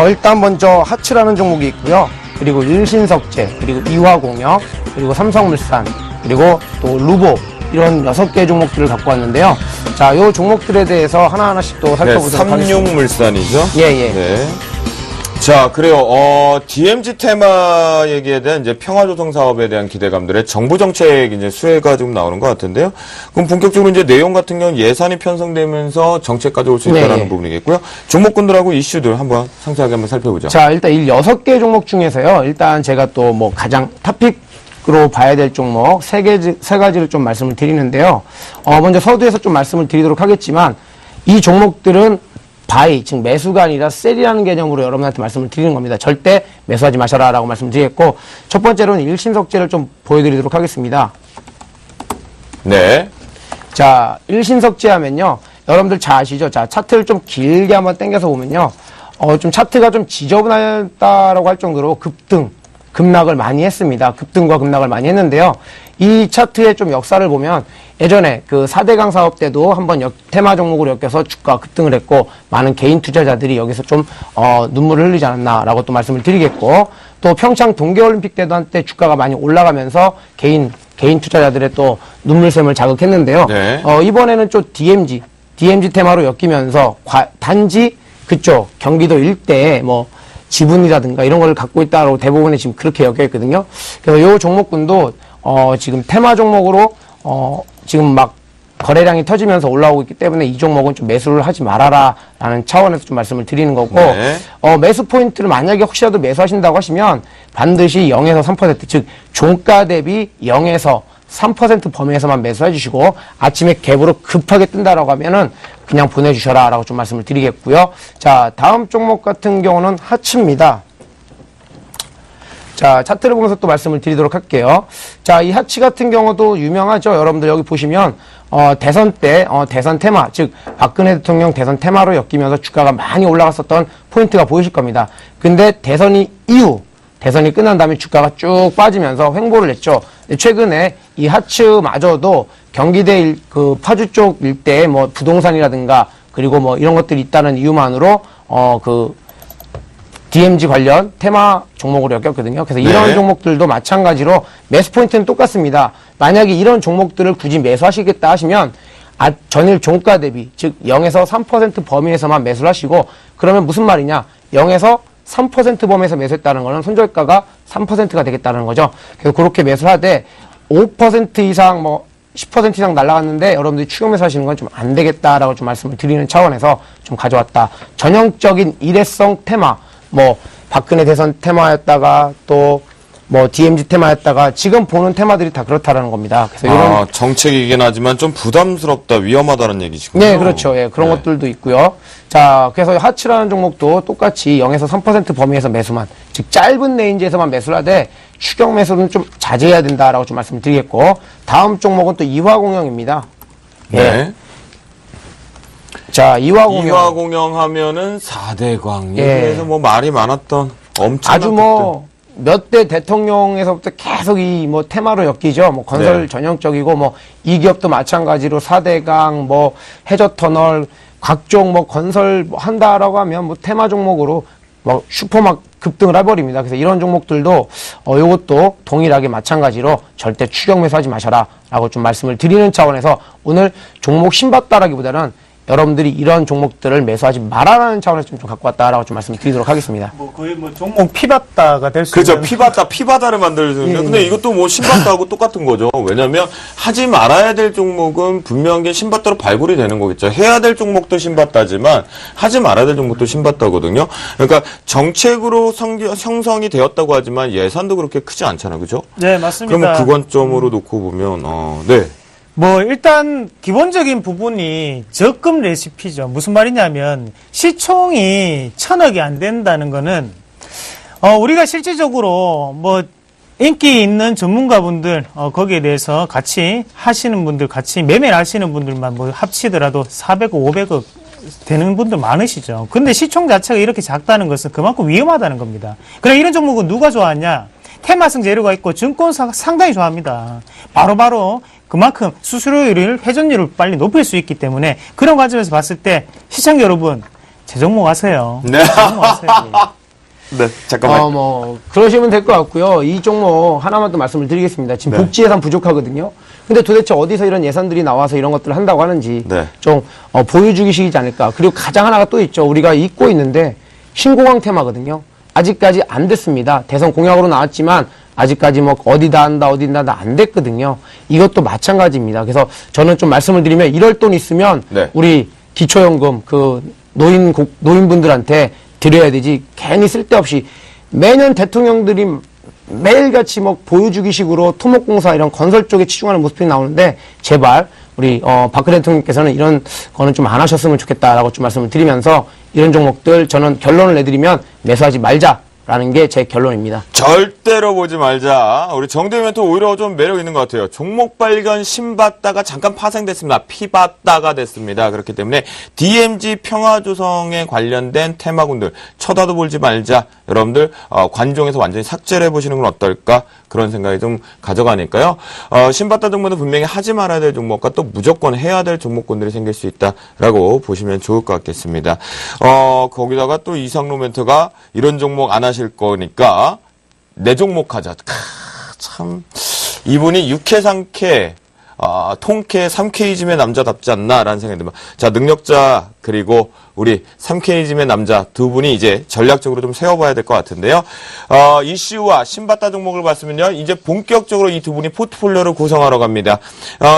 일단 먼저 하츠라는 종목이 있고요. 그리고 일신석재, 그리고 이화공역, 그리고 삼성물산, 그리고 또 루보 이런 6개 종목들을 갖고 왔는데요. 자, 요 종목들에 대해서 하나하나씩 또
네,
살펴보도록 하겠습니다.
삼육물산이죠.
예.
네. 자, 그래요. DMZ 테마 얘기에 대한 이제 평화조성 사업에 대한 기대감들의 정부 정책 이제 수혜가 좀 나오는 것 같은데요. 그럼 본격적으로 이제 내용 같은 경우는 예산이 편성되면서 정책 가져올 수 있다는
네.
부분이겠고요. 종목군들하고 이슈들 한번 상세하게 한번 살펴보죠.
자, 일단 이 6개 종목 중에서요. 일단 제가 또 뭐 가장 탑픽으로 봐야 될 종목 세 가지를 좀 말씀을 드리는데요. 먼저 서두에서 좀 말씀을 드리도록 하겠지만 이 종목들은 바이, 즉 매수가 아니라 셀이라는 개념으로 여러분한테 말씀을 드리는 겁니다. 절대 매수하지 마셔라라고 말씀드리겠고, 첫 번째로는 일신석재를 좀 보여드리도록 하겠습니다.
네.
자, 일신석재 하면요, 여러분들 잘 아시죠? 자, 차트를 좀 길게 한번 당겨서 보면요, 좀 차트가 좀 지저분하다라고 할 정도로 급락을 많이 했습니다. 급등과 급락을 많이 했는데요. 이 차트의 좀 역사를 보면 예전에 그 4대강 사업 때도 한번 테마 종목으로 엮여서 주가 급등을 했고 많은 개인 투자자들이 여기서 좀 눈물을 흘리지 않았나라고 또 말씀을 드리겠고, 또 평창 동계올림픽 때도 한때 주가가 많이 올라가면서 개인 투자자들의 또 눈물샘을 자극했는데요.
네.
이번에는 좀 DMZ 테마로 엮이면서 단지 그쪽 경기도 일대에 뭐 지분이라든가 이런 걸 갖고 있다라고 대부분이 지금 그렇게 여겨 있거든요. 그래서 이 종목군도 지금 테마 종목으로 지금 막 거래량이 터지면서 올라오고 있기 때문에 이 종목은 좀 매수를 하지 말아라라는 차원에서 좀 말씀을 드리는 거고,
네.
매수 포인트를 만약에 혹시라도 매수하신다고 하시면 반드시 0에서 3%, 즉 종가 대비 0에서 3% 범위에서만 매수해 주시고, 아침에 갭으로 급하게 뜬다라고 하면은 그냥 보내주셔라 라고 좀 말씀을 드리겠고요. 자, 다음 종목 같은 경우는 하츠입니다. 자, 차트를 보면서 또 말씀을 드리도록 할게요. 자, 이 하츠 같은 경우도 유명하죠. 여러분들 여기 보시면 대선 때 대선 테마, 즉 박근혜 대통령 대선 테마로 엮이면서 주가가 많이 올라갔었던 포인트가 보이실 겁니다. 근데 대선이 끝난 다음에 주가가 쭉 빠지면서 횡보를 했죠. 최근에 이 하츠마저도 경기대 그 파주 쪽 일대에 뭐 부동산이라든가 그리고 뭐 이런 것들이 있다는 이유만으로 그 DMZ 관련 테마 종목으로 엮였거든요. 그래서 이런
네.
종목들도 마찬가지로 매수 포인트는 똑같습니다. 만약에 이런 종목들을 굳이 매수하시겠다 하시면 전일 종가 대비, 즉 0에서 3% 범위에서만 매수를 하시고, 그러면 무슨 말이냐? 0에서 3% 범위에서 매수했다는 거는 손절가가 3%가 되겠다는 거죠. 그래서 그렇게 매수를 하되 5% 이상 10% 이상 날라갔는데 여러분들이 추격 매수 하시는 건 좀 안 되겠다라고 좀 말씀을 드리는 차원에서 좀 가져왔다. 전형적인 일회성 테마, 박근혜 대선 테마였다가 또 DMZ 테마였다가 지금 보는 테마들이 다 그렇다라는 겁니다. 그래서 이런
정책이긴 하지만 좀 부담스럽다, 위험하다는 얘기시군요.
네, 그렇죠. 예, 그런 것들도 있고요. 자, 그래서 하츠라는 종목도 똑같이 0에서 3% 범위에서 매수만, 즉 짧은 레인지에서만 매수를 하되 추격 매수는 좀 자제해야 된다라고 좀 말씀을 드리겠고, 다음 종목은 또 이화공영입니다.
네.
예. 자, 이화공영.
이화공영 하면은 4대광.
예.
그래서 말이 많았던 엄청난
아주 몇 대 대통령에서부터 계속 이 테마로 엮이죠. 건설
네.
전형적이고 이 기업도 마찬가지로 4대강, 해저터널, 각종 건설 한다라고 하면 테마 종목으로 슈퍼막 급등을 해버립니다. 그래서 이런 종목들도 요것도 동일하게 마찬가지로 절대 추격 매수하지 마셔라 라고 좀 말씀을 드리는 차원에서 오늘 종목 신봤다라기보다는 여러분들이 이런 종목들을 매수하지 말아라는 차원에서 좀 갖고 왔다라고 좀 말씀을 드리도록 하겠습니다.
거의 종목 피봤다가 될 수
그렇죠.
있는.
피바다를 만들어주는. 근데 이것도 신바다하고 똑같은 거죠. 왜냐면 하지 말아야 될 종목은 분명히 신바다로 발굴이 되는 거겠죠. 해야 될 종목도 신바다지만 하지 말아야 될 종목도 신바다거든요. 그러니까 정책으로 형성이 되었다고 하지만 예산도 그렇게 크지 않잖아요. 그죠?
네, 맞습니다.
그러면 그 관점으로 놓고 보면 네.
일단 기본적인 부분이 적금 레시피죠. 무슨 말이냐면 시총이 1,000억이 안 된다는 거는 우리가 실질적으로 인기 있는 전문가분들 거기에 대해서 같이 하시는 분들, 같이 매매를 하시는 분들만 합치더라도 400억, 500억 되는 분들 많으시죠. 근데 시총 자체가 이렇게 작다는 것은 그만큼 위험하다는 겁니다. 그럼 이런 종목은 누가 좋아하냐? 테마성 재료가 있고 증권사가 상당히 좋아합니다. 바로바로 그만큼 수수료율을, 회전율을 빨리 높일 수 있기 때문에 그런 관점에서 봤을 때 시청자 여러분, 제 종목 하세요.
네.
제 종목 하세요.
네, 잠깐만.
그러시면 될 것 같고요. 이 종목 하나만 또 말씀을 드리겠습니다. 지금
네.
복지 예산 부족하거든요. 근데 도대체 어디서 이런 예산들이 나와서 이런 것들을 한다고 하는지
네.
좀 보여주기식이지 않을까. 그리고 가장 하나가 또 있죠. 우리가 잊고 있는데 신공항 테마거든요. 아직까지 안 됐습니다. 대선 공약으로 나왔지만 아직까지 뭐 어디다 한다 안 됐거든요. 이것도 마찬가지입니다. 그래서 저는 좀 말씀을 드리면 이럴 돈 있으면
네.
우리 기초연금 그 노인분들한테 드려야 되지. 괜히 쓸데없이 매년 대통령들이 매일같이 뭐 보여주기식으로 토목공사 이런 건설 쪽에 치중하는 모습이 나오는데 제발 우리 박근혜 대통령께서는 이런 거는 좀 안 하셨으면 좋겠다라고 좀 말씀을 드리면서 이런 종목들 저는 결론을 내드리면 매수하지 말자라는 게 제 결론입니다.
절대로 보지 말자. 우리 정대위 멘토 오히려 좀 매력 있는 것 같아요. 종목 발견 신봤다가 잠깐 파생됐습니다. 피봤다가 됐습니다. 그렇기 때문에 DMZ 평화조성에 관련된 테마군들 쳐다도 보지 말자. 여러분들 관종에서 완전히 삭제를 해보시는 건 어떨까? 그런 생각이 좀 가져가니까요. 신봤다 종목은 분명히 하지 말아야 될 종목과 또 무조건 해야 될 종목군들이 생길 수 있다라고 보시면 좋을 것 같겠습니다. 거기다가 또 이상로 멘토가 이런 종목 안 하실 거니까 내 종목 하자. 참 이분이 육회상쾌 통쾌 3K즘의 남자답지 않나라는 생각이 듭니다. 자, 능력자 그리고 우리 3K즘의 남자 두 분이 이제 전략적으로 좀 세워봐야 될 것 같은데요. 이슈와 신봤다 종목을 봤으면요. 이제 본격적으로 이 두 분이 포트폴리오를 구성하러 갑니다.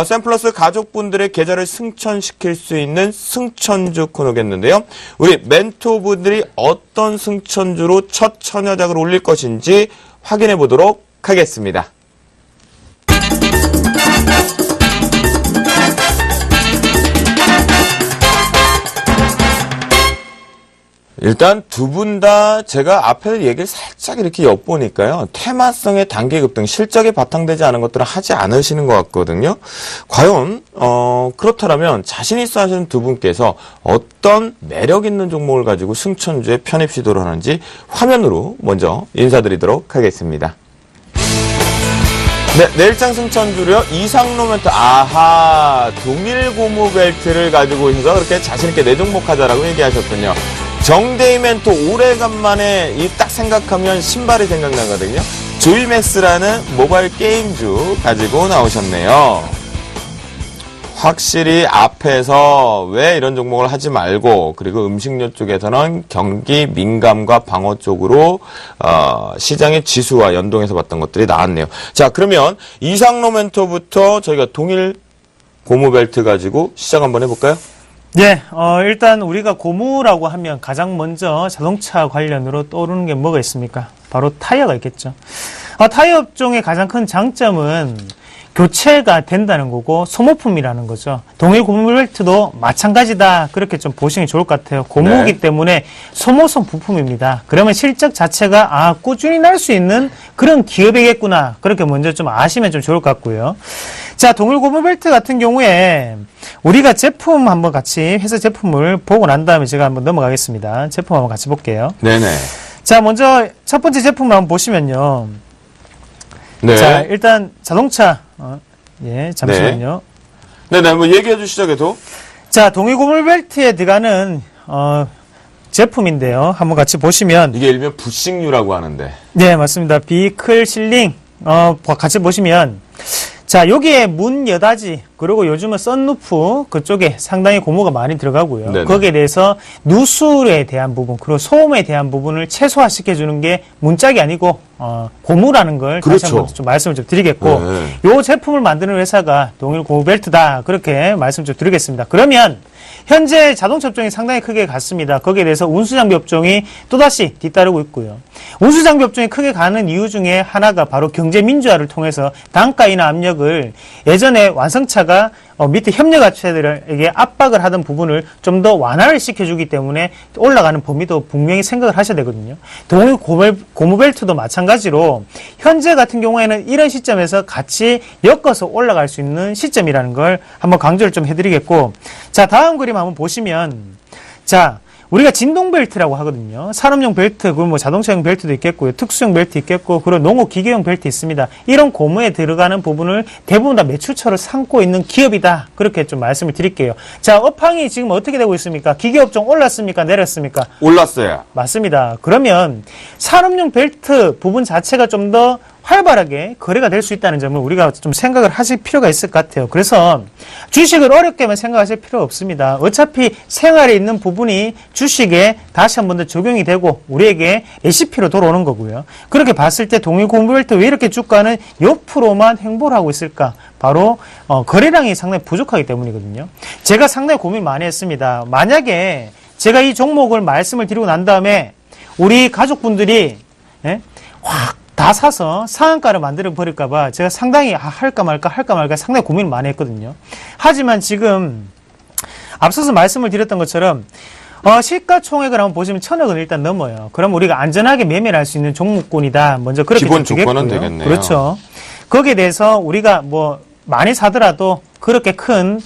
샘플러스 가족분들의 계좌를 승천시킬 수 있는 승천주 코너겠는데요. 우리 멘토분들이 어떤 승천주로 첫 천여작을 올릴 것인지 확인해 보도록 하겠습니다. 일단 두 분 다 제가 앞에 얘기를 살짝 이렇게 엿보니까요. 테마성의 단기 급등, 실적에 바탕되지 않은 것들은 하지 않으시는 것 같거든요. 과연 그렇다면 자신 있어 하시는 두 분께서 어떤 매력 있는 종목을 가지고 승천주에 편입 시도를 하는지 화면으로 먼저 인사드리도록 하겠습니다. 네, 내일장 승천주로요. 이상로 멘토, 동일 고무 벨트를 가지고 오셔서 그렇게 자신있게 내 종목 하자라고 얘기하셨군요. 정대희 멘토 오래간만에 이 딱 생각하면 신발이 생각나거든요. 조이맥스라는 모바일 게임주 가지고 나오셨네요. 확실히 앞에서 왜 이런 종목을 하지 말고 그리고 음식료 쪽에서는 경기 민감과 방어 쪽으로 시장의 지수와 연동해서 봤던 것들이 나왔네요. 자, 그러면 이상로 멘토부터 저희가 동일 고무벨트 가지고 시작 한번 해볼까요?
네, 일단 우리가 고무라고 하면 가장 먼저 자동차 관련으로 떠오르는 게 뭐가 있습니까? 바로 타이어가 있겠죠. 타이어 업종의 가장 큰 장점은 교체가 된다는 거고 소모품이라는 거죠. 동일 고무벨트도 마찬가지다. 그렇게 좀 보시는 게 좋을 것 같아요. 고무이기 때문에 소모성 부품입니다. 그러면 실적 자체가 꾸준히 날 수 있는 그런 기업이겠구나. 그렇게 먼저 좀 아시면 좀 좋을 것 같고요. 자, 동일 고무벨트 같은 경우에 우리가 제품 한번 같이 회사 제품을 보고 난 다음에 제가 한번 넘어가겠습니다. 제품 한번 같이 볼게요.
네네.
자, 먼저 첫 번째 제품을 한번 보시면요.
네.
자, 일단 자동차 잠시만요.
네네, 한번 얘기해 주시죠, 계속.
자, 동일 고무벨트에 들어가는 제품인데요. 한번 같이 보시면
이게 일명 부식류라고 하는데.
네, 맞습니다. 비클 실링 같이 보시면 자, 여기에 문 여닫이 그리고 요즘은 썬루프 그쪽에 상당히 고무가 많이 들어가고요.
네네.
거기에 대해서 누수에 대한 부분 그리고 소음에 대한 부분을 최소화시켜주는 게 문짝이 아니고 고무라는 걸 다시
그렇죠.
한번 좀 말씀을 좀 드리겠고
네.
요 제품을 만드는 회사가 동일 고무벨트다 그렇게 말씀 좀 드리겠습니다. 그러면 현재 자동차 업종이 상당히 크게 갔습니다. 거기에 대해서 운수장비 업종이 또다시 뒤따르고 있고요. 운수장비 업종이 크게 가는 이유 중에 하나가 바로 경제민주화를 통해서 단가 인하 압력을 예전에 완성차가 밑에 협력업체들에게 압박을 하던 부분을 좀 더 완화를 시켜주기 때문에 올라가는 범위도 분명히 생각을 하셔야 되거든요. 동일 고무벨트도 마찬가지로 현재 같은 경우에는 이런 시점에서 같이 엮어서 올라갈 수 있는 시점이라는 걸 한번 강조를 좀 해드리겠고 자, 다음 그림 한번 보시면 자, 우리가 진동벨트라고 하거든요. 산업용 벨트, 그리고 뭐 자동차용 벨트도 있겠고요. 특수용 벨트 있겠고, 그리고 농업 기계용 벨트 있습니다. 이런 고무에 들어가는 부분을 대부분 다 매출처를 삼고 있는 기업이다. 그렇게 좀 말씀을 드릴게요. 자, 업황이 지금 어떻게 되고 있습니까? 기계업종 올랐습니까? 내렸습니까?
올랐어요.
맞습니다. 그러면 산업용 벨트 부분 자체가 좀 더 활발하게 거래가 될 수 있다는 점을 우리가 좀 생각을 하실 필요가 있을 것 같아요. 그래서 주식을 어렵게만 생각하실 필요 없습니다. 어차피 생활에 있는 부분이 주식에 다시 한 번 더 적용이 되고 우리에게 레시피로 돌아오는 거고요. 그렇게 봤을 때 동일 고무벨트 왜 이렇게 주가는 옆으로만 행보를 하고 있을까? 바로 거래량이 상당히 부족하기 때문이거든요. 제가 상당히 고민 많이 했습니다. 만약에 제가 이 종목을 말씀을 드리고 난 다음에 우리 가족분들이 확 다 사서 상한가를 만들어 버릴까봐 제가 상당히 할까 말까 상당히 고민을 많이 했거든요. 하지만 지금 앞서서 말씀을 드렸던 것처럼 시가총액을 한번 보시면 1,000억은 일단 넘어요. 그럼 우리가 안전하게 매매를 할 수 있는 종목군이다. 먼저 그렇게
기본
좀
조건은
주겠고요.
되겠네요.
그렇죠. 거기에 대해서 우리가 뭐 많이 사더라도 그렇게 큰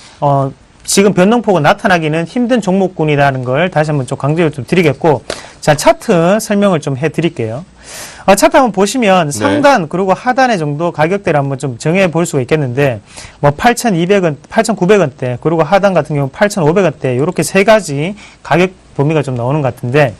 지금 변동폭은 나타나기는 힘든 종목군이라는 걸 다시 한번 좀 강조를 좀 드리겠고, 자, 차트 설명을 좀 해드릴게요. 차트 한번 보시면 상단 그리고 하단의 정도 가격대를 한번 좀 정해 볼 수가 있겠는데, 뭐 8,200원, 8,900원대, 그리고 하단 같은 경우 8,500원대, 이렇게 세 가지 가격 범위가 좀 나오는 것 같은데,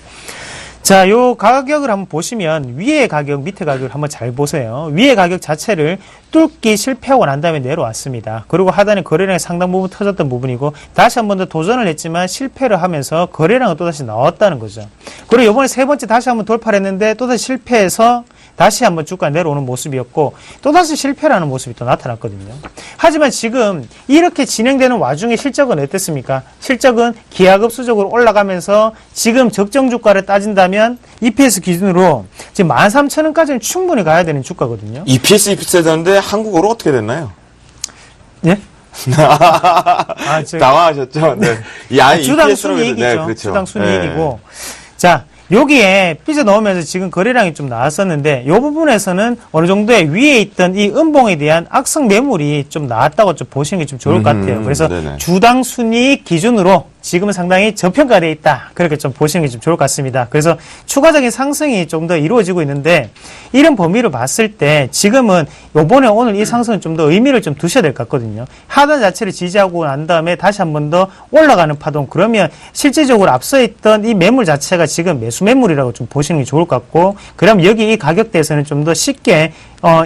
자, 요 가격을 한번 보시면 위의 가격, 밑에 가격을 한번 잘 보세요. 위의 가격 자체를 뚫기 실패하고 난 다음에 내려왔습니다. 그리고 하단에 거래량이 상당 부분 터졌던 부분이고 다시 한 번 더 도전을 했지만 실패를 하면서 거래량은 또다시 나왔다는 거죠. 그리고 이번에 세 번째 다시 한번 돌파를 했는데 또다시 실패해서 다시 한번 주가 내려오는 모습이었고 또다시 실패를 하는 모습이 또 나타났거든요. 하지만 지금 이렇게 진행되는 와중에 실적은 어땠습니까? 실적은 기하급수적으로 올라가면서 지금 적정 주가를 따진다면 EPS 기준으로 지금 13,000원까지는 충분히 가야 되는 주가거든요.
EPS 되는데 한국어로 어떻게 됐나요?
예?
당황하셨죠? 네.
주당 순위 얘기죠.
네, 그렇죠.
주당 순위 얘기고. 자, 여기에 삐져나오면서 지금 거래량이 좀 나왔었는데 이 부분에서는 어느 정도의 위에 있던 이 음봉에 대한 악성 매물이 좀 나왔다고 좀 보시는 게 좀 좋을 것 같아요. 그래서
네네.
주당 순이익 기준으로 지금은 상당히 저평가되어 있다. 그렇게 좀 보시는 게 좀 좋을 것 같습니다. 그래서 추가적인 상승이 좀 더 이루어지고 있는데 이런 범위를 봤을 때 지금은 요번에 오늘 이 상승은 좀 더 의미를 좀 두셔야 될 것 같거든요. 하단 자체를 지지하고 난 다음에 다시 한 번 더 올라가는 파동, 그러면 실질적으로 앞서 있던 이 매물 자체가 지금 매수 매물이라고 좀 보시는 게 좋을 것 같고, 그럼 여기 이 가격대에서는 좀 더 쉽게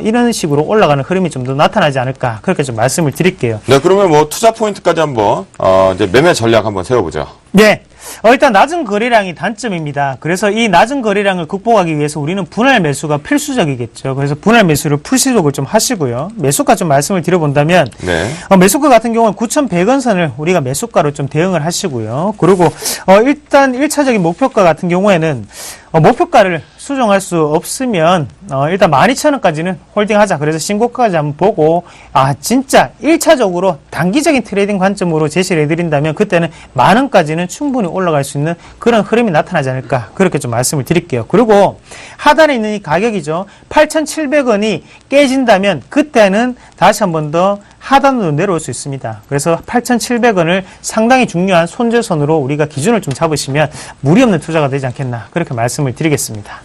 이런 식으로 올라가는 흐름이 좀 더 나타나지 않을까, 그렇게 좀 말씀을 드릴게요.
네, 그러면 뭐 투자 포인트까지 한번 이제 매매 전략 한번 세워보죠.
네. 일단 낮은 거래량이 단점입니다. 그래서 이 낮은 거래량을 극복하기 위해서 우리는 분할 매수가 필수적이겠죠. 그래서 분할 매수를 풀시적으로 좀 하시고요. 매수가 좀 말씀을 드려본다면
네.
매수가 같은 경우는 9,100원 선을 우리가 매수가로 좀 대응을 하시고요. 그리고 일단 1차적인 목표가 같은 경우에는 목표가를 수정할 수 없으면 일단 12,000원까지는 홀딩하자. 그래서 신고가까지 한번 보고 진짜 1차적으로 단기적인 트레이딩 관점으로 제시를 해드린다면 그때는 10,000원까지는 충분히 올라갈 수 있는 그런 흐름이 나타나지 않을까, 그렇게 좀 말씀을 드릴게요. 그리고 하단에 있는 이 가격이죠. 8,700원이 깨진다면 그때는 다시 한 번 더 하단으로 내려올 수 있습니다. 그래서 8,700원을 상당히 중요한 손절선으로 우리가 기준을 좀 잡으시면 무리 없는 투자가 되지 않겠나, 그렇게 말씀을 드리겠습니다.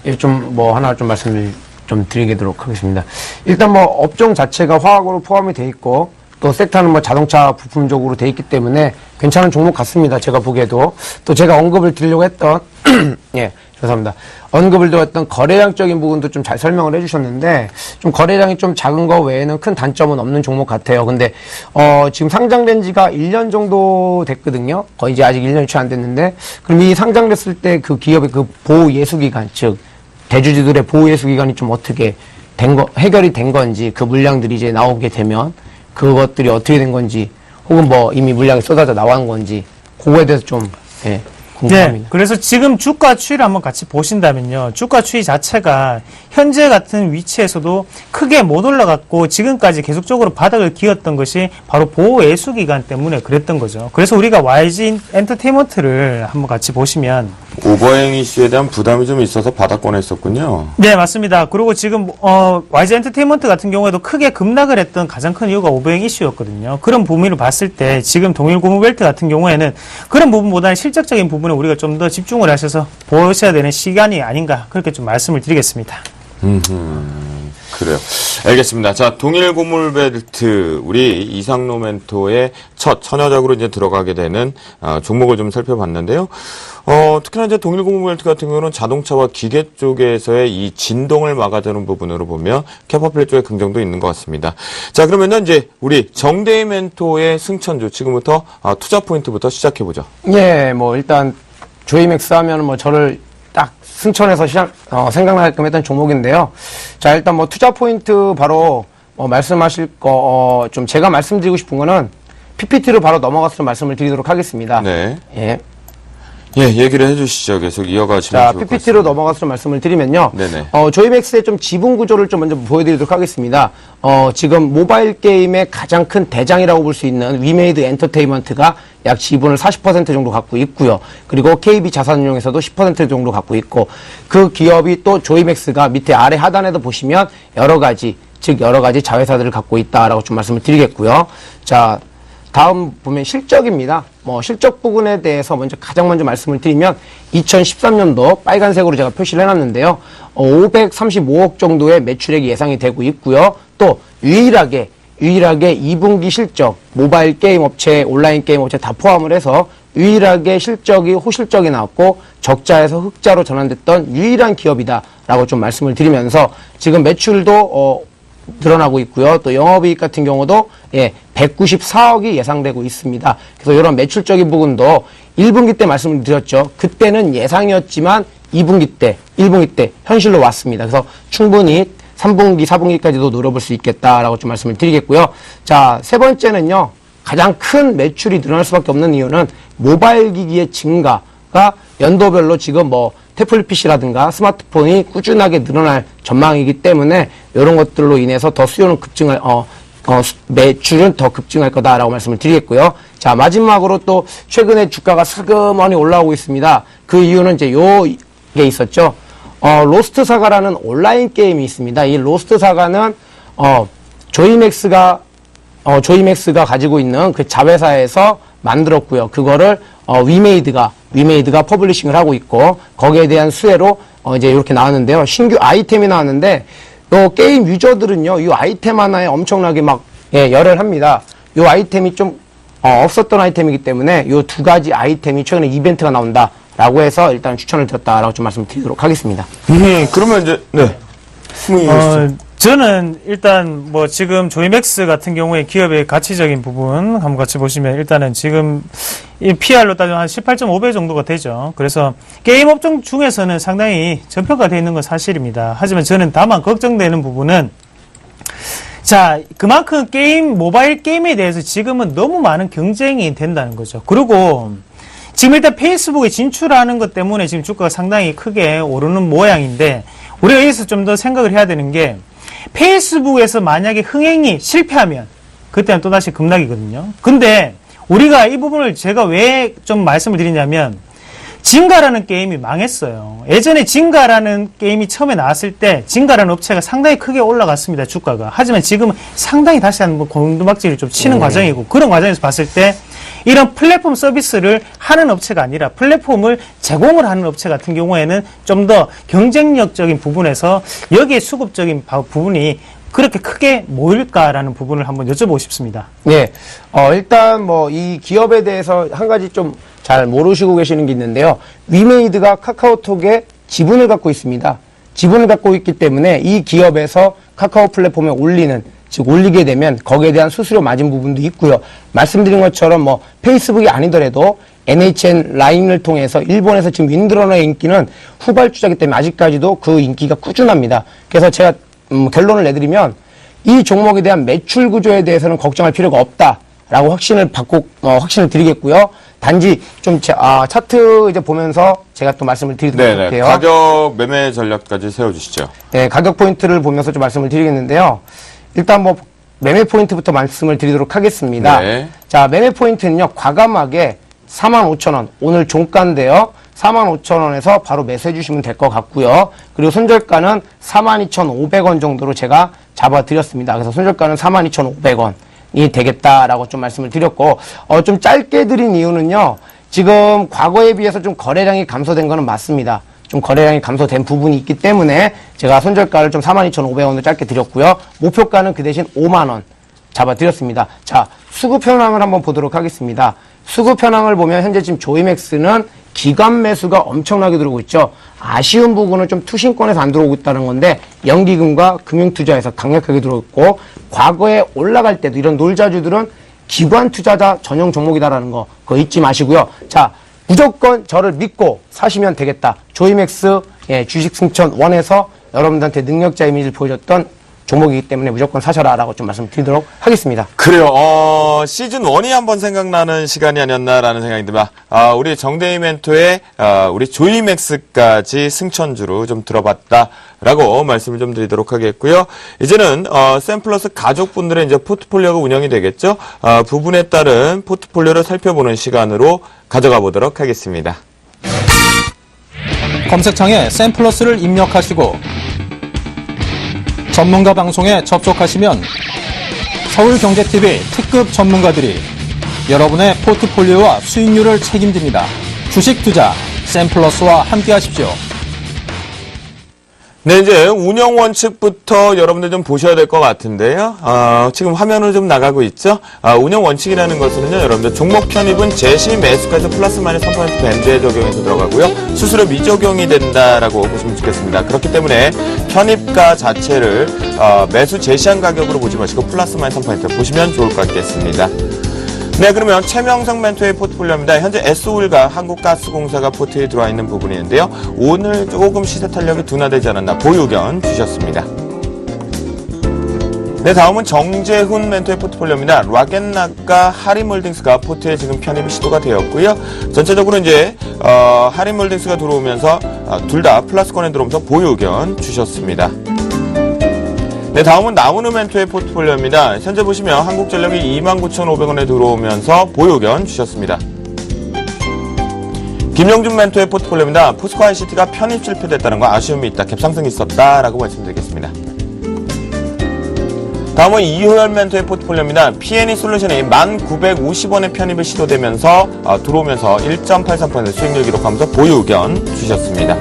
예, 좀 뭐 하나 좀 말씀을 좀 드리도록 하겠습니다. 일단 뭐 업종 자체가 화학으로 포함이 돼 있고 또 섹터는 뭐 자동차 부품적으로 돼 있기 때문에 괜찮은 종목 같습니다. 제가 보기에도. 또 제가 언급을 드리려고 했던 예, 죄송합니다. 언급을 드렸던 거래량적인 부분도 좀 잘 설명을 해주셨는데 좀 거래량이 좀 작은 거 외에는 큰 단점은 없는 종목 같아요. 근데 지금 상장된 지가 1년 정도 됐거든요. 거의 이제 아직 1년이 채 안 됐는데, 그럼 이 상장됐을 때 그 기업의 그 보호 예수기간, 즉 대주주들의 보호 예수기간이 좀 어떻게 해결이 된 건지, 그 물량들이 이제 나오게 되면 그것들이 어떻게 된 건지, 혹은 뭐 이미 물량이 쏟아져 나온 건지, 그거에 대해서 좀 궁금합니다.
네, 그래서 지금 주가 추이를 한번 같이 보신다면요. 주가 추이 자체가 현재 같은 위치에서도 크게 못 올라갔고 지금까지 계속적으로 바닥을 기었던 것이 바로 보호 예수 기간 때문에 그랬던 거죠. 그래서 우리가 YG 엔터테인먼트를 한번 같이 보시면
오버행 이슈에 대한 부담이 좀 있어서 받아권에 했었군요.
네, 맞습니다. 그리고 지금 YG 엔터테인먼트 같은 경우에도 크게 급락을 했던 가장 큰 이유가 오버행 이슈였거든요. 그런 부분을 봤을 때 지금 동일고무벨트 같은 경우에는 그런 부분보다는 실적적인 부분에 우리가 좀 더 집중을 하셔서 보셔야 되는 시간이 아닌가 그렇게 좀 말씀을 드리겠습니다.
그래요. 알겠습니다. 자, 동일고물벨트 우리 이상로 멘토의 첫 선여작으로 이제 들어가게 되는 종목을 좀 살펴봤는데요. 특히나 이제 동일고물벨트 같은 경우는 자동차와 기계 쪽에서의 이 진동을 막아주는 부분으로 보면 캐파플레 쪽에 긍정도 있는 것 같습니다. 자, 그러면은 이제 우리 정대희 멘토의 승천주 지금부터 투자 포인트부터 시작해 보죠.
예, 뭐 일단 조이맥스 하면 뭐 저를 딱 승천해서 생각나게끔 했던 종목인데요. 자, 일단 뭐 투자 포인트 바로 말씀하실 거 좀 제가 말씀드리고 싶은 거는 PPT로 바로 넘어가서 말씀을 드리도록 하겠습니다.
네.
예.
예, 얘기를 해주시죠. 계속 이어가시면
자,
좋을 것
PPT로
같습니다.
넘어가서 말씀을 드리면요.
네네.
조이맥스의 좀 지분 구조를 좀 먼저 보여드리도록 하겠습니다. 지금 모바일 게임의 가장 큰 대장이라고 볼 수 있는 위메이드 엔터테인먼트가 약 지분을 40% 정도 갖고 있고요. 그리고 KB 자산운용에서도 10% 정도 갖고 있고, 그 기업이 또 조이맥스가 밑에 아래 하단에도 보시면 여러 가지 자회사들을 갖고 있다라고 좀 말씀을 드리겠고요. 자, 다음 보면 실적입니다. 실적 부분에 대해서 가장 먼저 말씀을 드리면 2013년도 빨간색으로 제가 표시를 해놨는데요. 535억 정도의 매출액이 예상이 되고 있고요. 또 유일하게 2분기 실적, 모바일 게임 업체, 온라인 게임 업체 다 포함을 해서 유일하게 실적이 호실적이 나왔고 적자에서 흑자로 전환됐던 유일한 기업이다라고 좀 말씀을 드리면서 지금 매출도 늘어나고 있고요. 또 영업이익 같은 경우도 194억이 예상되고 있습니다. 그래서 이런 매출적인 부분도 1분기 때 말씀을 드렸죠. 그때는 예상이었지만 1분기 때 현실로 왔습니다. 그래서 충분히 3분기, 4분기까지도 노려볼 수 있겠다라고 좀 말씀을 드리겠고요. 자, 세 번째는요. 가장 큰 매출이 늘어날 수밖에 없는 이유는 모바일 기기의 증가가 연도별로 지금 태블릿 PC라든가 스마트폰이 꾸준하게 늘어날 전망이기 때문에 이런 것들로 인해서 더 수요는 매출은 더 급증할 거다라고 말씀을 드리겠고요. 자, 마지막으로 또 최근에 주가가 슬그머니 올라오고 있습니다. 그 이유는 이제 요게 있었죠. 로스트 사가라는 온라인 게임이 있습니다. 이 로스트 사가는 조이맥스가 가지고 있는 그 자회사에서 만들었고요. 그거를 위메이드가 퍼블리싱을 하고 있고 거기에 대한 수혜로 이제 이렇게 나왔는데요. 신규 아이템이 나왔는데 요 게임 유저들은요. 이 아이템 하나에 엄청나게 열을 합니다. 요 아이템이 좀 없었던 아이템이기 때문에 요 두 가지 아이템이 최근에 이벤트가 나온다라고 해서 일단 추천을 드렸다라고 좀 말씀드리도록 하겠습니다.
그러면 이제 네.
저는 일단 지금 조이맥스 같은 경우에 기업의 가치적인 부분 한번 같이 보시면 일단은 지금 이 PR로 따지면 한 18.5배 정도가 되죠. 그래서 게임 업종 중에서는 상당히 저평가되어 있는 건 사실입니다. 하지만 저는 다만 걱정되는 부분은 자, 그만큼 모바일 게임에 대해서 지금은 너무 많은 경쟁이 된다는 거죠. 그리고 지금 일단 페이스북에 진출하는 것 때문에 지금 주가가 상당히 크게 오르는 모양인데 우리가 여기서 좀 더 생각을 해야 되는 게 페이스북에서 만약에 흥행이 실패하면 그때는 또다시 급락이거든요. 근데 우리가 이 부분을 제가 왜 좀 말씀을 드리냐면 진가라는 게임이 망했어요. 예전에 진가라는 게임이 처음에 나왔을 때 진가라는 업체가 상당히 크게 올라갔습니다. 주가가. 하지만 지금은 상당히 다시 한번 곤두박질을 좀 치는 과정이고 그런 과정에서 봤을 때 이런 플랫폼 서비스를 하는 업체가 아니라 플랫폼을 제공을 하는 업체 같은 경우에는 좀 더 경쟁력적인 부분에서 여기에 수급적인 부분이 그렇게 크게 모일까라는 부분을 한번 여쭤보고 싶습니다.
예. 일단 이 기업에 대해서 한 가지 좀 잘 모르시고 계시는 게 있는데요. 위메이드가 카카오톡에 지분을 갖고 있습니다. 지분을 갖고 있기 때문에 이 기업에서 카카오 플랫폼에 올리게 되면 거기에 대한 수수료 맞은 부분도 있고요. 말씀드린 것처럼 페이스북이 아니더라도 NHN 라인을 통해서 일본에서 지금 윈드러너의 인기는 후발주자이기 때문에 아직까지도 그 인기가 꾸준합니다. 그래서 제가 결론을 내드리면 이 종목에 대한 매출 구조에 대해서는 걱정할 필요가 없다라고 확신을 드리겠고요. 단지 좀 차트 이제 보면서 제가 또 말씀을 드리도록 할게요.
가격 매매 전략까지 세워주시죠.
네, 가격 포인트를 보면서 좀 말씀을 드리겠는데요. 일단 매매 포인트부터 말씀을 드리도록 하겠습니다.
네.
자, 매매 포인트는요, 과감하게 45,000원, 오늘 종가인데요. 45,000원에서 바로 매수해 주시면 될 것 같고요. 그리고 손절가는 42,500원 정도로 제가 잡아드렸습니다. 그래서 손절가는 42,500원이 되겠다라고 좀 말씀을 드렸고, 좀 짧게 드린 이유는요. 지금 과거에 비해서 좀 거래량이 감소된 거는 맞습니다. 좀 거래량이 감소된 부분이 있기 때문에 제가 손절가를 좀 42,500원으로 짧게 드렸고요. 목표가는 그 대신 5만원 잡아드렸습니다. 자, 수급 현황을 한번 보도록 하겠습니다. 수급 현황을 보면 현재 지금 조이맥스는 기관 매수가 엄청나게 들어오고 있죠. 아쉬운 부분은 좀 투신권에서 안 들어오고 있다는 건데 연기금과 금융투자에서 강력하게 들어오고, 과거에 올라갈 때도 이런 놀자주들은 기관 투자자 전용 종목이다라는 거 그거 잊지 마시고요. 자, 무조건 저를 믿고 사시면 되겠다. 조이맥스 주식 승천 1에서 여러분들한테 능력자 이미지를 보여줬던 종목이기 때문에 무조건 사셔라라고 좀 말씀드리도록 하겠습니다.
그래요. 시즌 1이 한번 생각나는 시간이 아니었나라는 생각이 듭니다. 우리 정대희 멘토의 우리 조이맥스까지 승천주로 좀 들어봤다라고 말씀을 좀 드리도록 하겠고요. 이제는 샘플러스 가족분들의 이제 포트폴리오가 운영이 되겠죠. 부분에 따른 포트폴리오를 살펴보는 시간으로 가져가 보도록 하겠습니다.
검색창에 샘플러스를 입력하시고 전문가 방송에 접속하시면 서울경제TV 특급 전문가들이 여러분의 포트폴리오와 수익률을 책임집니다. 주식 투자 샘플러스와 함께 하십시오.
네, 이제 운영 원칙부터 여러분들 좀 보셔야 될 것 같은데요. 지금 화면으로 좀 나가고 있죠. 운영 원칙이라는 것은요, 여러분들 종목 편입은 제시 매수가에서 플러스 마이너스 3% 밴드에 적용해서 들어가고요. 수수료 미적용이 된다라고 보시면 좋겠습니다. 그렇기 때문에 편입가 자체를 매수 제시한 가격으로 보지 마시고 플러스 마이너스 3% 보시면 좋을 것 같겠습니다. 네, 그러면 최명성 멘토의 포트폴리오입니다. 현재 S-오일과 한국가스공사가 포트에 들어와 있는 부분인데요. 오늘 조금 시세 탄력이 둔화되지 않았나 보유 의견 주셨습니다. 네, 다음은 정재훈 멘토의 포트폴리오입니다. 락앤락과 하림홀딩스가 포트에 지금 편입이 시도가 되었고요. 전체적으로 이제 하림홀딩스가 들어오면서 둘 다 플러스권에 들어오면서 보유 의견 주셨습니다. 네, 다음은 나무누 멘토의 포트폴리오입니다. 현재 보시면 한국전력이 29,500원에 들어오면서 보유 의견 주셨습니다. 김용준 멘토의 포트폴리오입니다. 포스코 ICT가 편입 실패됐다는 거 아쉬움이 있다. 갭상승이 있었다라고 말씀드리겠습니다. 다음은 이효열 멘토의 포트폴리오입니다. P&E 솔루션이 1,950원에 편입을 시도되면서 들어오면서 1.83% 수익률 기록하면서 보유 의견 주셨습니다.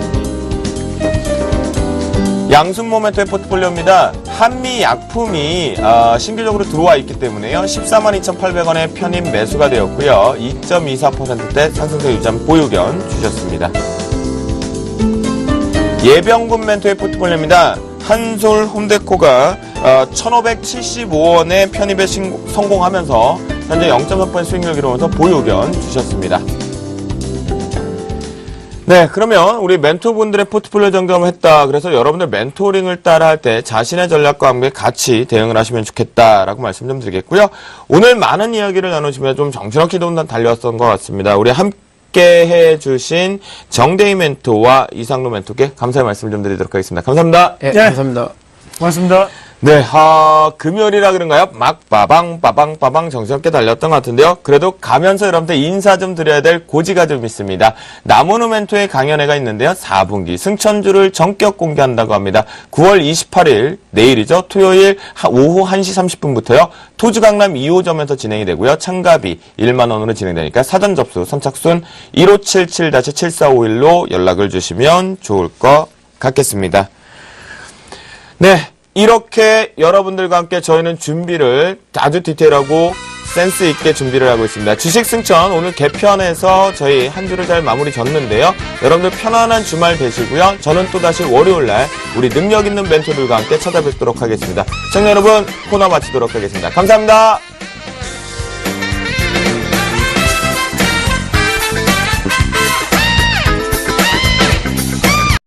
양순모 멘토의 포트폴리오입니다. 한미약품이 신규적으로 들어와 있기 때문에요. 142,800원에 편입 매수가 되었고요. 2.24%대 상승세 유지한 보유 의견 주셨습니다. 예병군 멘토의 포트폴리오입니다. 한솔 홈데코가 1,575원에 편입에 성공하면서 현재 0.3% 수익률 기록하면서 보유 의견 주셨습니다. 네, 그러면 우리 멘토분들의 포트폴리오 점검을 했다. 그래서 여러분들 멘토링을 따라 할 때 자신의 전략과 함께 같이 대응을 하시면 좋겠다라고 말씀 좀 드리겠고요. 오늘 많은 이야기를 나누시면 좀 정신없게 달려왔던 것 같습니다. 우리 함께 해주신 정대희 멘토와 이상로 멘토께 감사의 말씀을 좀 드리도록 하겠습니다. 감사합니다.
네, 감사합니다.
고맙습니다.
네, 금요일이라 그런가요? 막 빠방 정신없게 달렸던 것 같은데요. 그래도 가면서 여러분들 인사 좀 드려야 될 고지가 좀 있습니다. 나무누 멘토의 강연회가 있는데요. 4분기 승천주를 전격 공개한다고 합니다. 9월 28일 내일이죠. 토요일 오후 1시 30분부터요. 토주 강남 2호점에서 진행이 되고요. 참가비 1만 원으로 진행되니까 사전 접수 선착순 1577-7451로 연락을 주시면 좋을 것 같겠습니다. 네. 이렇게 여러분들과 함께 저희는 준비를 아주 디테일하고 센스 있게 준비를 하고 있습니다. 주식 승천 오늘 개편해서 저희 한 주를 잘 마무리 졌는데요. 여러분들 편안한 주말 되시고요. 저는 또다시 월요일날 우리 능력 있는 멘토들과 함께 찾아뵙도록 하겠습니다. 시청자 여러분 코너 마치도록 하겠습니다. 감사합니다.